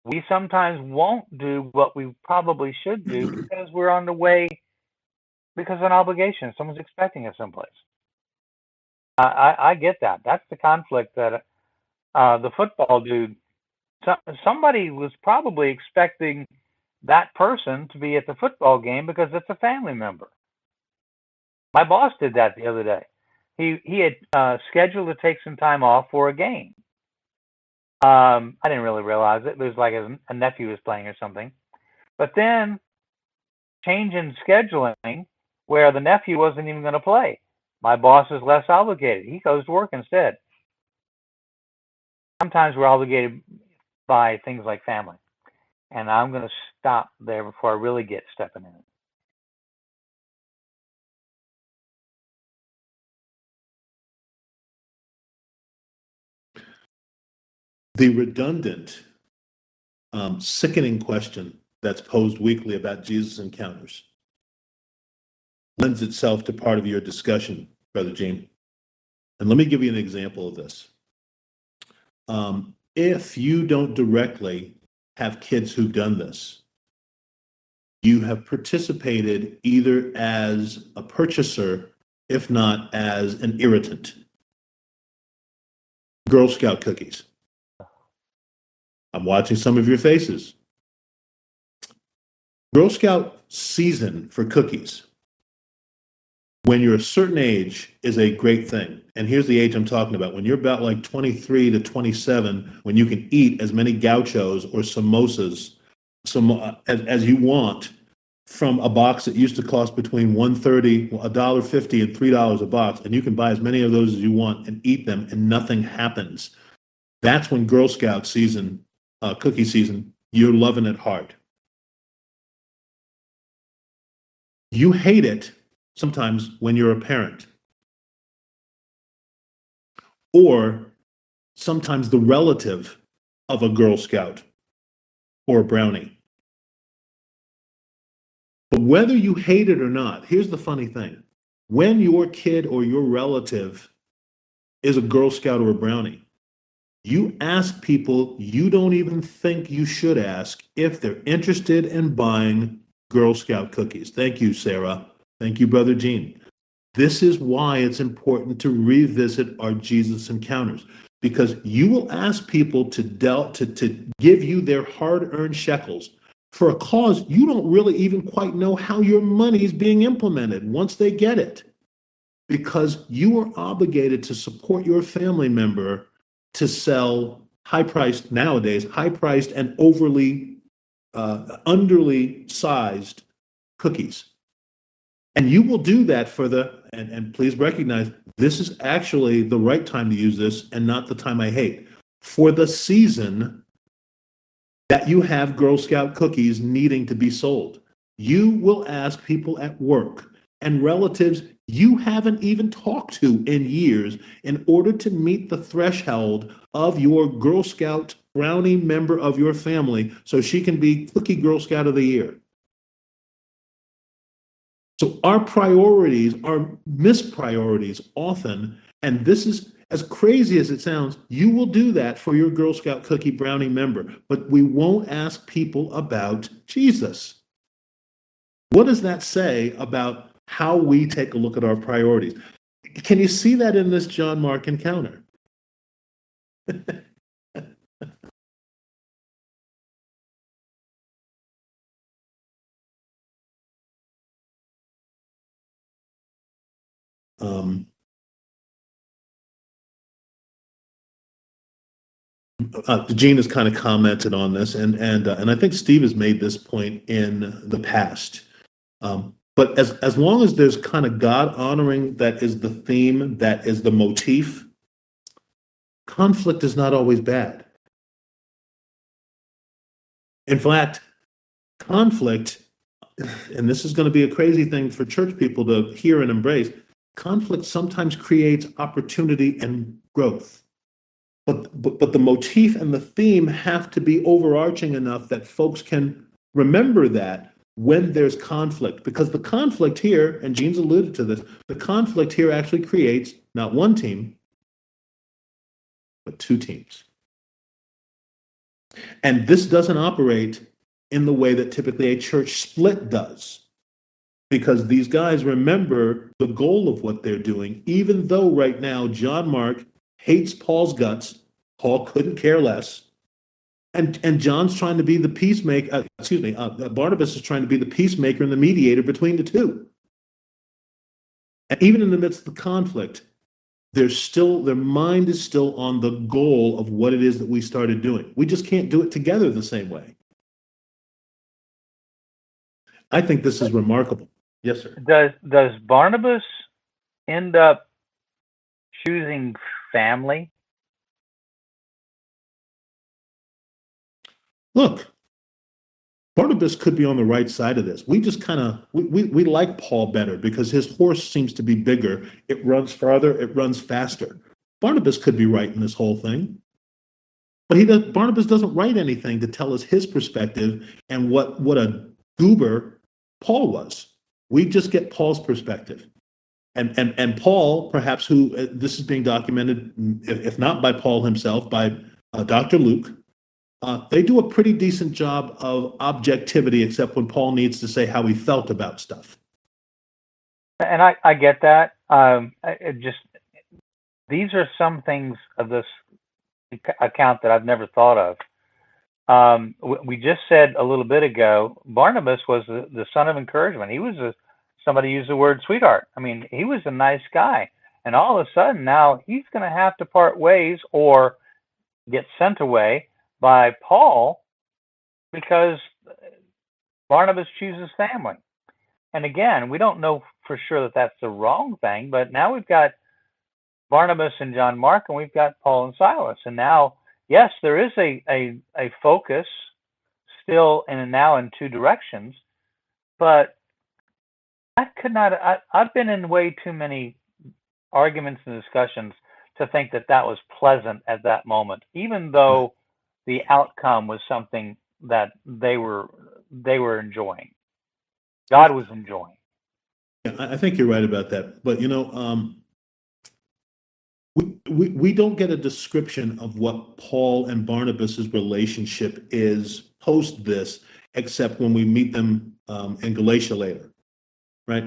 We sometimes won't do what we probably should do because we're on the way because of an obligation. Someone's expecting us someplace. I get that. That's the conflict that the football dude, somebody was probably expecting that person to be at the football game because it's a family member. My boss did that the other day. He had scheduled to take some time off for a game. I didn't really realize it. It was like a nephew was playing or something. But then change in scheduling where the nephew wasn't even going to play. My boss is less obligated. He goes to work instead. Sometimes we're obligated by things like family. And I'm going to stop there before I really get stepping in it. The redundant, sickening question that's posed weekly about Jesus encounters lends itself to part of your discussion, Brother Gene. And let me give you an example of this. If you don't directly have kids who've done this, you have participated either as a purchaser, if not as an irritant. Girl Scout cookies. I'm watching some of your faces. Girl Scout season for cookies, when you're a certain age, is a great thing. And here's the age I'm talking about. When you're about like 23 to 27, when you can eat as many gauchos or samosas as you want from a box that used to cost between $1.30, $1.50, and $3 a box, and you can buy as many of those as you want and eat them, and nothing happens. That's when Girl Scout season, cookie season, you're loving it hard. You hate it sometimes when you're a parent, or sometimes the relative of a Girl Scout or a brownie. But whether you hate it or not, here's the funny thing. When your kid or your relative is a Girl Scout or a brownie, you ask people you don't even think you should ask if they're interested in buying Girl Scout cookies. Thank you, Sarah. Thank you, Brother Gene. This is why it's important to revisit our Jesus encounters, because you will ask people to give you their hard-earned shekels for a cause you don't really even quite know how your money is being implemented once they get it, because you are obligated to support your family member to sell high-priced and overly underly sized cookies. And you will do that for and please recognize, this is actually the right time to use this and not the time I hate, for the season that you have Girl Scout cookies needing to be sold. You will ask people at work and relatives you haven't even talked to in years in order to meet the threshold of your Girl Scout brownie member of your family so she can be Cookie Girl Scout of the Year. So our priorities are mispriorities often, and this is, as crazy as it sounds, you will do that for your Girl Scout cookie brownie member, but we won't ask people about Jesus. What does that say about how we take a look at our priorities? Can you see that in this John Mark encounter? Gene has kind of commented on this, and I think Steve has made this point in the past. But as long as there's kind of God honoring that is the theme, that is the motif, conflict is not always bad. In fact, conflict, and this is going to be a crazy thing for church people to hear and embrace, conflict sometimes creates opportunity and growth. But the motif and the theme have to be overarching enough that folks can remember that when there's conflict, because the conflict here, and Gene's alluded to this, the conflict here actually creates not one team, but two teams. And this doesn't operate in the way that typically a church split does, because these guys remember the goal of what they're doing, even though right now John Mark hates Paul's guts. Paul couldn't care less. And John's trying to be the peacemaker, Barnabas is trying to be the peacemaker and the mediator between the two. And even in the midst of the conflict, their mind is still on the goal of what it is that we started doing. We just can't do it together the same way. I think this is remarkable. Yes, sir. Does Barnabas end up choosing family? Look, Barnabas could be on the right side of this. We just kind of, we like Paul better because his horse seems to be bigger. It runs farther, it runs faster. Barnabas could be right in this whole thing. But Barnabas doesn't write anything to tell us his perspective and what a goober Paul was. We just get Paul's perspective. And Paul, perhaps, who this is being documented, if not by Paul himself, by Dr. Luke, they do a pretty decent job of objectivity, except when Paul needs to say how he felt about stuff. And I get that. These are some things of this account that I've never thought of. We just said a little bit ago, Barnabas was the son of encouragement. He was somebody used the word sweetheart. I mean, he was a nice guy. And all of a sudden now he's going to have to part ways or get sent away by Paul because Barnabas chooses family. And again, we don't know for sure that that's the wrong thing, but now we've got Barnabas and John Mark, and we've got Paul and Silas. And now, yes, there is a focus still and now in two directions, but I could not. I've been in way too many arguments and discussions to think that that was pleasant at that moment, even though the outcome was something that they were enjoying. God was enjoying. Yeah, I think you're right about that. But we don't get a description of what Paul and Barnabas's relationship is post this, except when we meet them in Galatia later, right?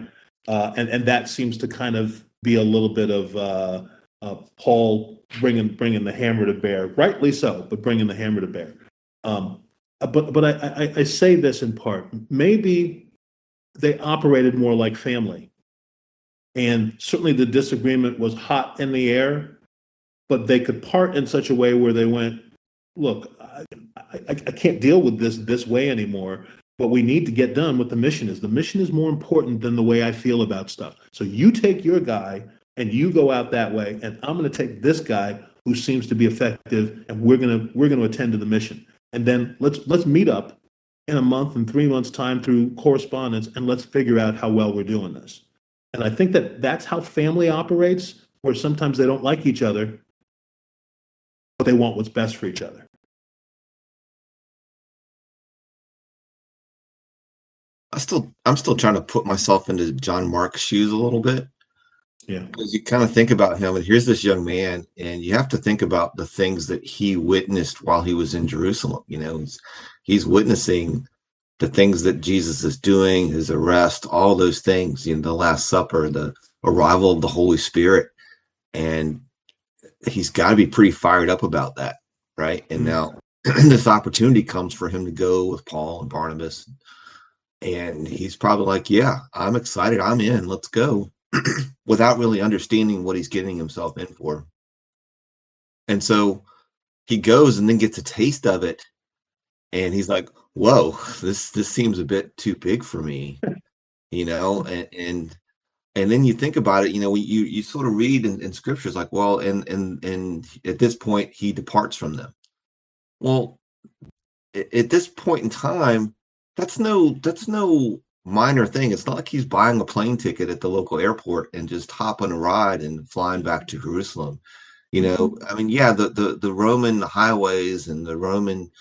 And that seems to kind of be a little bit of Paul bringing the hammer to bear, rightly so, but bringing the hammer to bear. But I say this in part, maybe they operated more like family. And certainly the disagreement was hot in the air, but they could part in such a way where they went, look, I can't deal with this way anymore. What we need to get done with the mission is more important than the way I feel about stuff. So you take your guy and you go out that way, and I'm going to take this guy who seems to be effective, and we're going to attend to the mission. And then let's meet up in a month and 3 months time through correspondence, and let's figure out how well we're doing this. And I think that's how family operates, where sometimes they don't like each other, but they want what's best for each other. I'm still trying to put myself into John Mark's shoes a little bit. Yeah. Because you kind of think about him, and here's this young man, and you have to think about the things that he witnessed while he was in Jerusalem. He's witnessing the things that Jesus is doing, his arrest, all those things, the Last Supper, the arrival of the Holy Spirit. And he's got to be pretty fired up about that, right? And now this opportunity comes for him to go with Paul and Barnabas. And he's probably like, yeah, I'm excited. I'm in. Let's go. Without really understanding what he's getting himself in for. And so he goes and then gets a taste of it. And he's like, whoa, this seems a bit too big for me, and then you think about it, you sort of read in scriptures like, well, and at this point he departs from them. Well, at this point in time, that's no minor thing. It's not like he's buying a plane ticket at the local airport and just hopping a ride and flying back to Jerusalem. I mean, yeah, the Roman highways and the Roman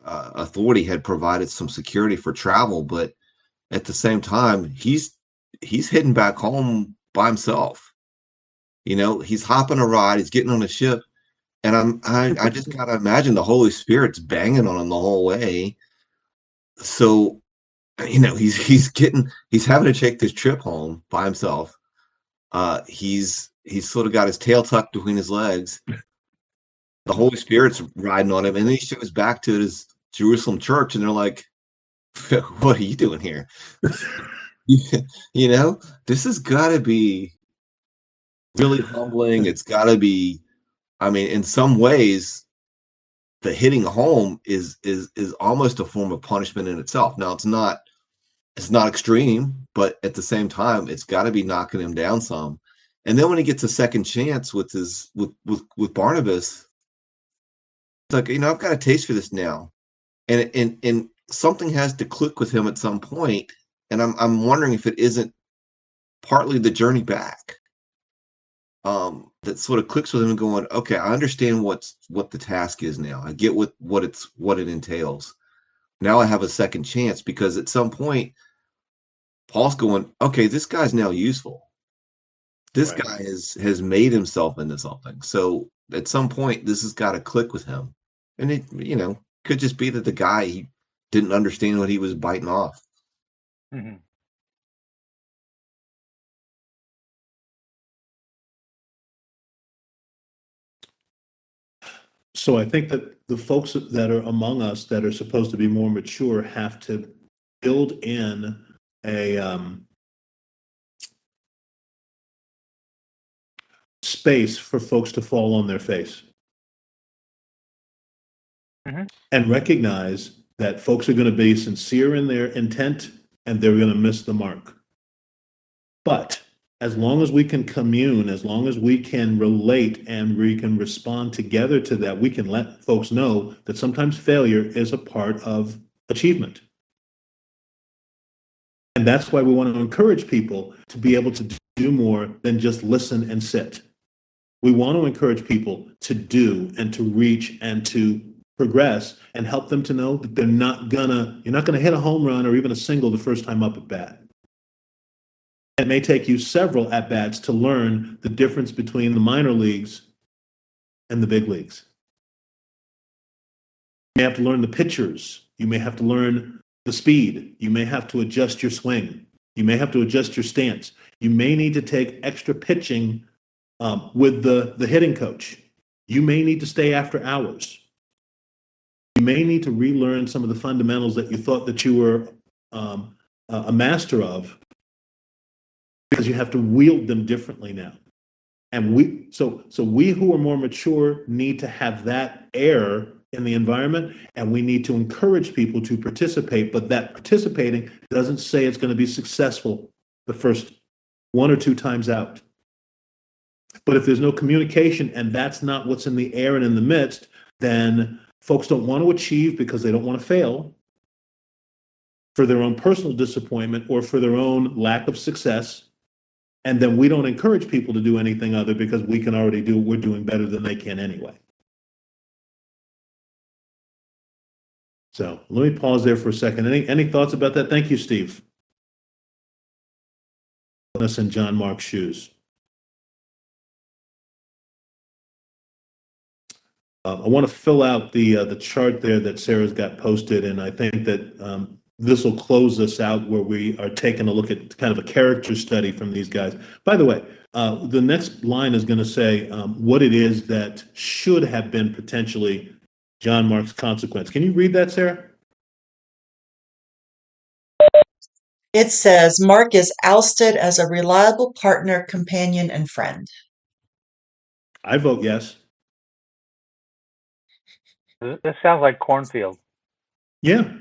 authority had provided some security for travel, but at the same time, he's heading back home by himself. He's hopping a ride, he's getting on a ship, and I just gotta imagine the Holy Spirit's banging on him the whole way. So, he's having to take this trip home by himself. He's sort of got his tail tucked between his legs. The Holy Spirit's riding on him, and then he shows back to his Jerusalem church, and they're like, "What are you doing here?" This has got to be really humbling. It's got to be. I mean, in some ways, the hitting home is almost a form of punishment in itself. Now, it's not extreme, but at the same time, it's got to be knocking him down some. And then when he gets a second chance with Barnabas, it's like, I've got a taste for this now, and something has to click with him at some point, and I'm wondering if it isn't partly the journey back that sort of clicks with him and going, okay, I understand what the task is now. I get what it entails. Now I have a second chance, because at some point Paul's going, okay, this guy's now useful. This guy has made himself into something. So at some point, this has got to click with him. And it, could just be that the guy, he didn't understand what he was biting off. Mm-hmm. So I think that the folks that are among us that are supposed to be more mature have to build in a space for folks to fall on their face. And recognize that folks are going to be sincere in their intent and they're going to miss the mark. But as long as we can commune, as long as we can relate and we can respond together to that, we can let folks know that sometimes failure is a part of achievement. And that's why we want to encourage people to be able to do more than just listen and sit. We want to encourage people to do and to reach and to progress and help them to know that you're not gonna hit a home run or even a single the first time up at bat. It may take you several at bats to learn the difference between the minor leagues and the big leagues. You may have to learn the pitchers. You may have to learn the speed. You may have to adjust your swing. You may have to adjust your stance. You may need to take extra pitching with the hitting coach. You may need to stay after hours. You may need to relearn some of the fundamentals that you thought that you were a master of, because you have to wield them differently now. And we who are more mature need to have that air in the environment, and we need to encourage people to participate, but that participating doesn't say it's going to be successful the first one or two times out. But if there's no communication and that's not what's in the air and in the midst, then folks don't want to achieve because they don't want to fail for their own personal disappointment or for their own lack of success. And then we don't encourage people to do anything other because we can already do what we're doing better than they can anyway. So let me pause there for a second. Any thoughts about that? Thank you, Steve. Us in John Mark's shoes. I want to fill out the chart there that Sarah's got posted, and I think that this will close us out where we are taking a look at kind of a character study from these guys. By the way, the next line is going to say what it is that should have been potentially John Mark's consequence. Can you read that, Sarah? It says, Mark is ousted as a reliable partner, companion, and friend. I vote yes. This sounds like cornfield. Yeah.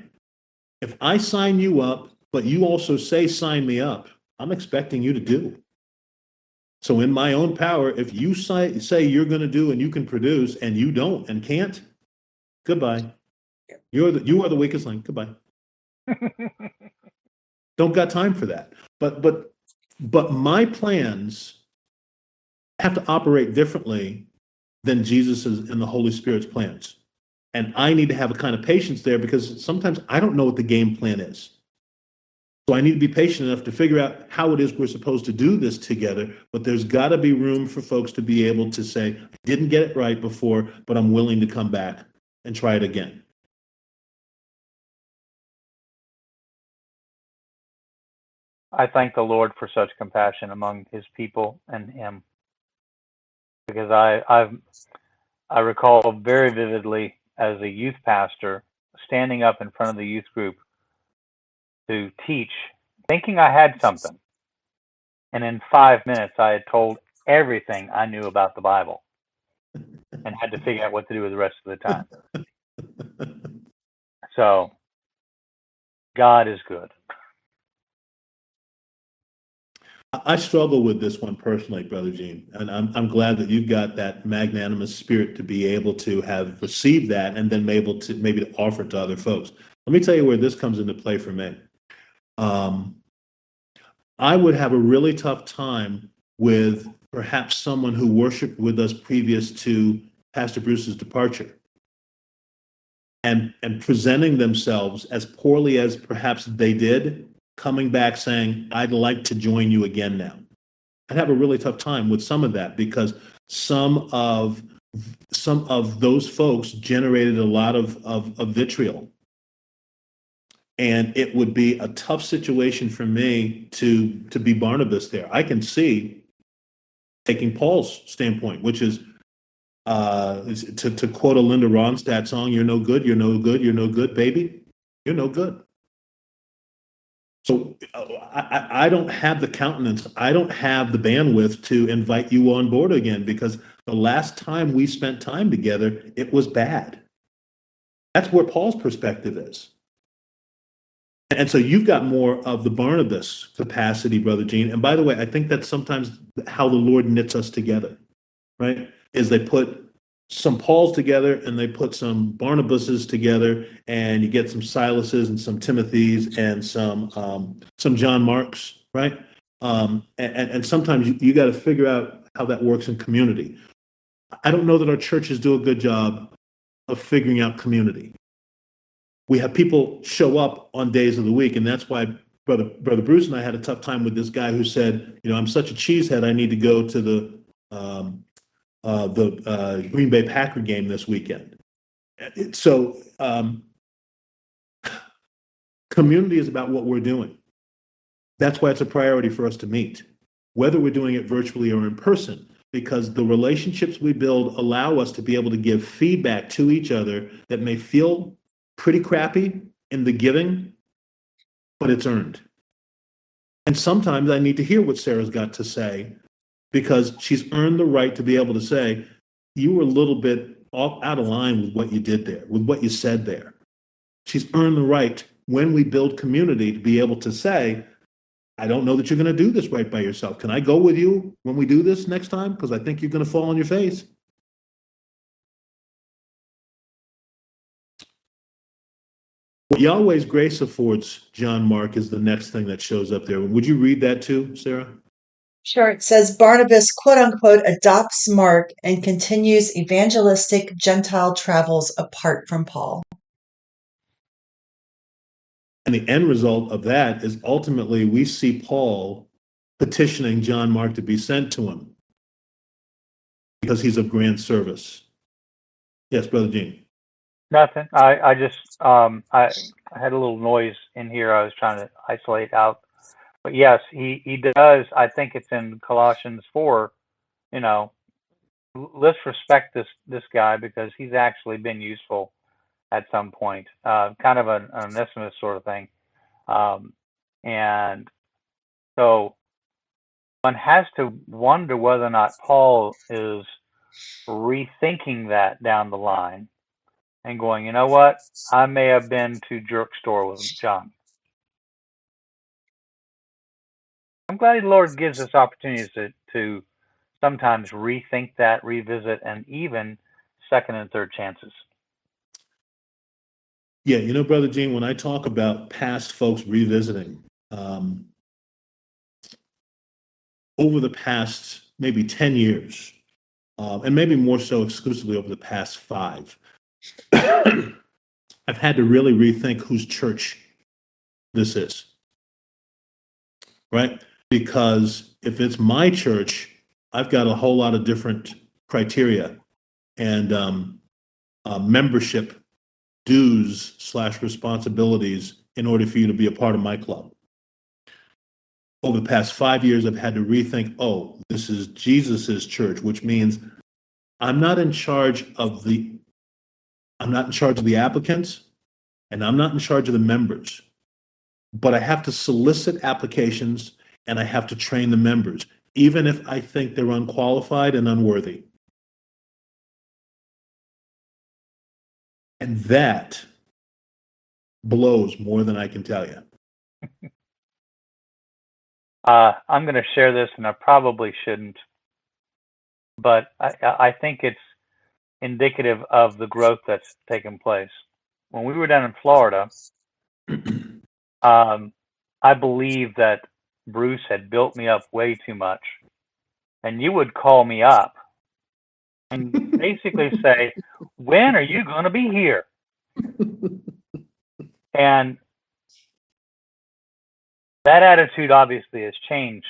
If I sign you up, but you also say sign me up, I'm expecting you to do. So in my own power, if you say you're going to do and you can produce and you don't and can't, goodbye. You are the weakest link. Goodbye. Don't got time for that. But my plans have to operate differently than Jesus's and the Holy Spirit's plans. And I need to have a kind of patience there because sometimes I don't know what the game plan is. So I need to be patient enough to figure out how it is we're supposed to do this together. But there's got to be room for folks to be able to say, I didn't get it right before, but I'm willing to come back and try it again. I thank the Lord for such compassion among his people and him. Because I recall very vividly as a youth pastor standing up in front of the youth group to teach, thinking I had something. And in 5 minutes, I had told everything I knew about the Bible and had to figure out what to do with the rest of the time. So, God is good. I struggle with this one personally, Brother Gene, and I'm glad that you've got that magnanimous spirit to be able to have received that and then able to maybe to offer it to other folks. Let me tell you where this comes into play for me. I would have a really tough time with perhaps someone who worshiped with us previous to Pastor Bruce's departure and presenting themselves as poorly as perhaps they did, coming back saying, I'd like to join you again now. I'd have a really tough time with some of that because some of those folks generated a lot of vitriol. And it would be a tough situation for me to be Barnabas there. I can see taking Paul's standpoint, which is To quote a Linda Ronstadt song, "You're no good, you're no good, you're no good, baby, you're no good." So I don't have the countenance, I don't have the bandwidth to invite you on board again, because the last time we spent time together, it was bad. That's where Paul's perspective is. And so you've got more of the Barnabas capacity, Brother Gene. And by the way, I think that's sometimes how the Lord knits us together, right? Is they put some Pauls together and they put some Barnabases together, and you get some Silases and some Timothys and some John Marks, right? And sometimes you got to figure out how that works in community. I don't know that our churches do a good job of figuring out community. We have people show up on days of the week, and that's why Brother Bruce and I had a tough time with this guy who said, "I'm such a cheesehead, I need to go to the Green Bay Packer game this weekend." So community is about what we're doing. That's why it's a priority for us to meet, whether we're doing it virtually or in person, because the relationships we build allow us to be able to give feedback to each other that may feel pretty crappy in the giving, but it's earned. And sometimes I need to hear what Sarah's got to say, because she's earned the right to be able to say, "You were a little bit out of line with what you did there, with what you said there." She's earned the right, when we build community, to be able to say, "I don't know that you're going to do this right by yourself. Can I go with you when we do this next time? Because I think you're going to fall on your face." What Yahweh's grace affords John Mark is the next thing that shows up there. Would you read that too, Sarah? Sure. It says Barnabas, quote unquote, adopts Mark and continues evangelistic Gentile travels apart from Paul. And the end result of that is ultimately we see Paul petitioning John Mark to be sent to him because he's of grand service. Yes, Brother Gene. Nothing. I just I had a little noise in here. I was trying to isolate out. But yes, he does. I think it's in Colossians 4. Let's respect this guy, because he's actually been useful at some point. Kind of an Onesimus sort of thing. And so one has to wonder whether or not Paul is rethinking that down the line and going, "You know what? I may have been too jerk store with John." I'm glad the Lord gives us opportunities to sometimes rethink that, revisit, and even second and third chances. Yeah, Brother Gene, when I talk about past folks revisiting, over the past maybe 10 years, and maybe more so exclusively over the past 5, I've had to really rethink whose church this is, right? Because if it's my church, I've got a whole lot of different criteria and membership dues / responsibilities in order for you to be a part of my club. Over the past 5 years, I've had to rethink, this is Jesus's church, which means I'm not in charge of the applicants, and I'm not in charge of the members, but I have to solicit applications and I have to train the members, even if I think they're unqualified and unworthy. And that blows more than I can tell you. I'm going to share this, and I probably shouldn't, but I think it's indicative of the growth that's taken place. When we were down in Florida, I believe that Bruce had built me up way too much, and you would call me up and basically say, "When are you going to be here?" And that attitude obviously has changed,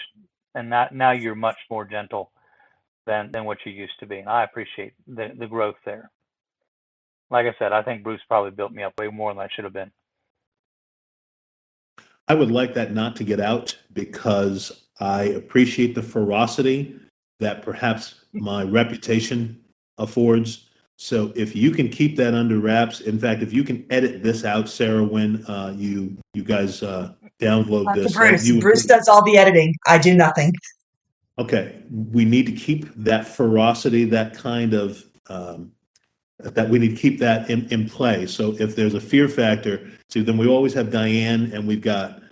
and now you're much more gentle than what you used to be. And I appreciate the growth there. Like I said, I think Bruce probably built me up way more than I should have been. I would like that not to get out, because I appreciate the ferocity that perhaps my reputation affords. So if you can keep that under wraps, in fact, if you can edit this out, Sarah, when you guys download To this, Bruce. you would Bruce does all the editing. I do nothing. okay. We need to keep that ferocity, that kind of that we need to keep that in play. So if there's a fear factor, see, then we always have Diane, and we've got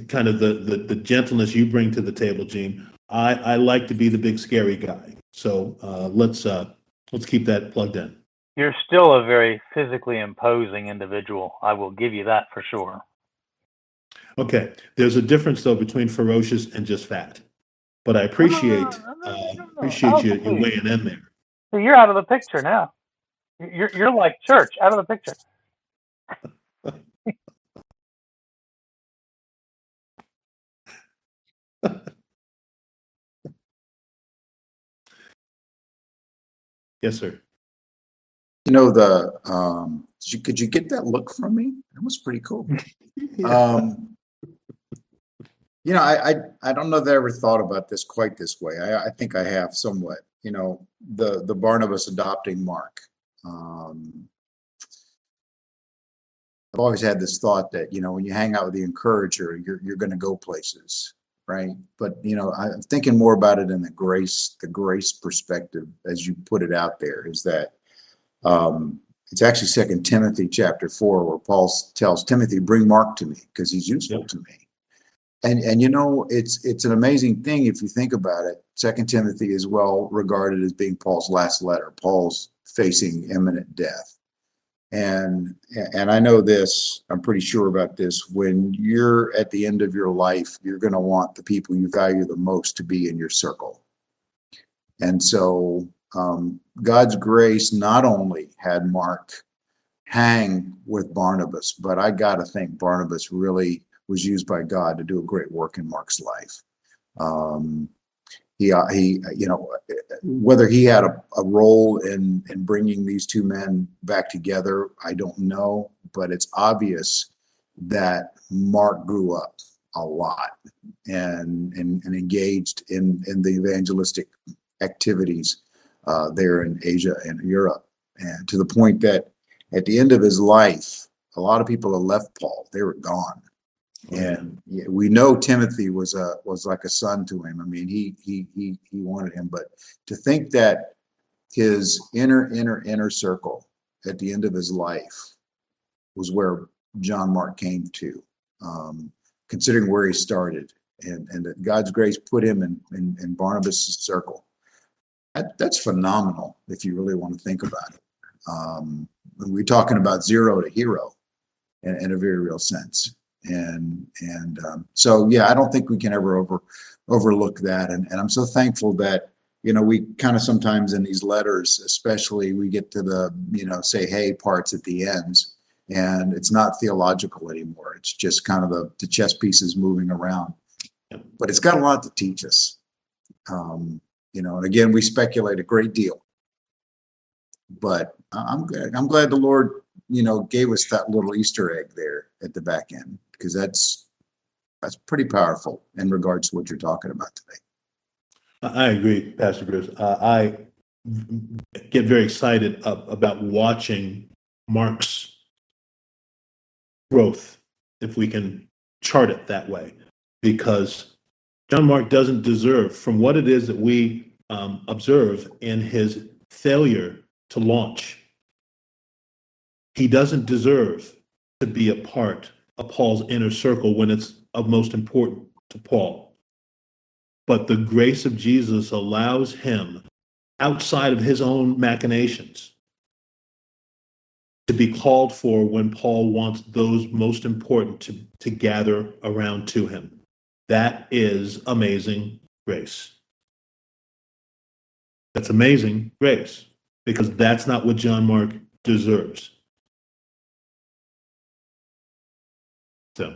kind of the gentleness you bring to the table, Gene. I like to be the big scary guy. So let's keep that plugged in. You're still a very physically imposing individual. I will give you that for sure. Okay, there's a difference though between ferocious and just fat. But I appreciate you weighing in there. So you're out of the picture now. You're like church, out of the picture. Yes, sir. You know, could you get that look from me? That was pretty cool. You know, I don't know that I ever thought about this quite this way. I think I have somewhat. You know, the Barnabas adopting Mark. I've always had this thought that, you know, when you hang out with the encourager, you're going to go places, right? But, you know, I'm thinking more about it in the grace perspective, as you put it out there, is that it's actually 2 Timothy chapter 4, where Paul tells Timothy, bring Mark to me because he's useful to me. And you know, it's an amazing thing if you think about it. 2 Timothy is well regarded as being Paul's last letter. Paul's facing imminent death. And I know this, I'm pretty sure about this, when you're at the end of your life, you're going to want the people you value the most to be in your circle. And so God's grace not only had Mark hang with Barnabas, but I got to think Barnabas really was used by God to do a great work in Mark's life. He, you know, whether he had a role in bringing these two men back together, I don't know, but it's obvious that Mark grew up a lot and engaged in the evangelistic activities there in Asia and Europe, and to the point that at the end of his life, a lot of people had left Paul. They were gone. And we know Timothy was like a son to him. I mean, he wanted him, but to think that his inner circle at the end of his life was where John Mark came to, considering where he started, and that God's grace put him in Barnabas' circle. That's phenomenal if you really want to think about it. We're talking about zero to hero in a very real sense. And so, yeah, I don't think we can ever overlook that. And I'm so thankful that, you know, we kind of sometimes in these letters, especially, we get to the, you know, say hey parts at the ends, and it's not theological anymore. It's just kind of the chess pieces moving around, but it's got a lot to teach us. You know, and again, we speculate a great deal, but I'm glad the Lord, you know, gave us that little Easter egg there at the back end, because that's pretty powerful in regards to what you're talking about today. I agree, Pastor Bruce. I get very excited about watching Mark's growth, if we can chart it that way, because John Mark doesn't deserve, from what it is that we observe in his failure to launch, he doesn't deserve to be a part of Paul's inner circle when it's of most important to Paul. But the grace of Jesus allows him, outside of his own machinations, to be called for when Paul wants those most important to gather around to him. That is amazing grace. That's amazing grace, because that's not what John Mark deserves. So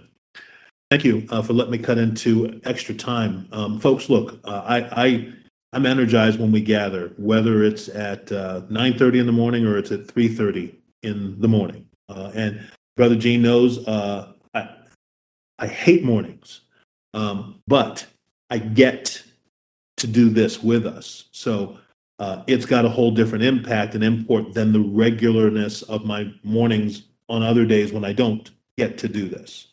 thank you for letting me cut into extra time. Folks, look, I'm energized when we gather, whether it's at 9:30 in the morning or it's at 3:30 in the morning. And Brother Gene knows I hate mornings, but I get to do this with us. So it's got a whole different impact and import than the regularness of my mornings on other days when I don't get to do this.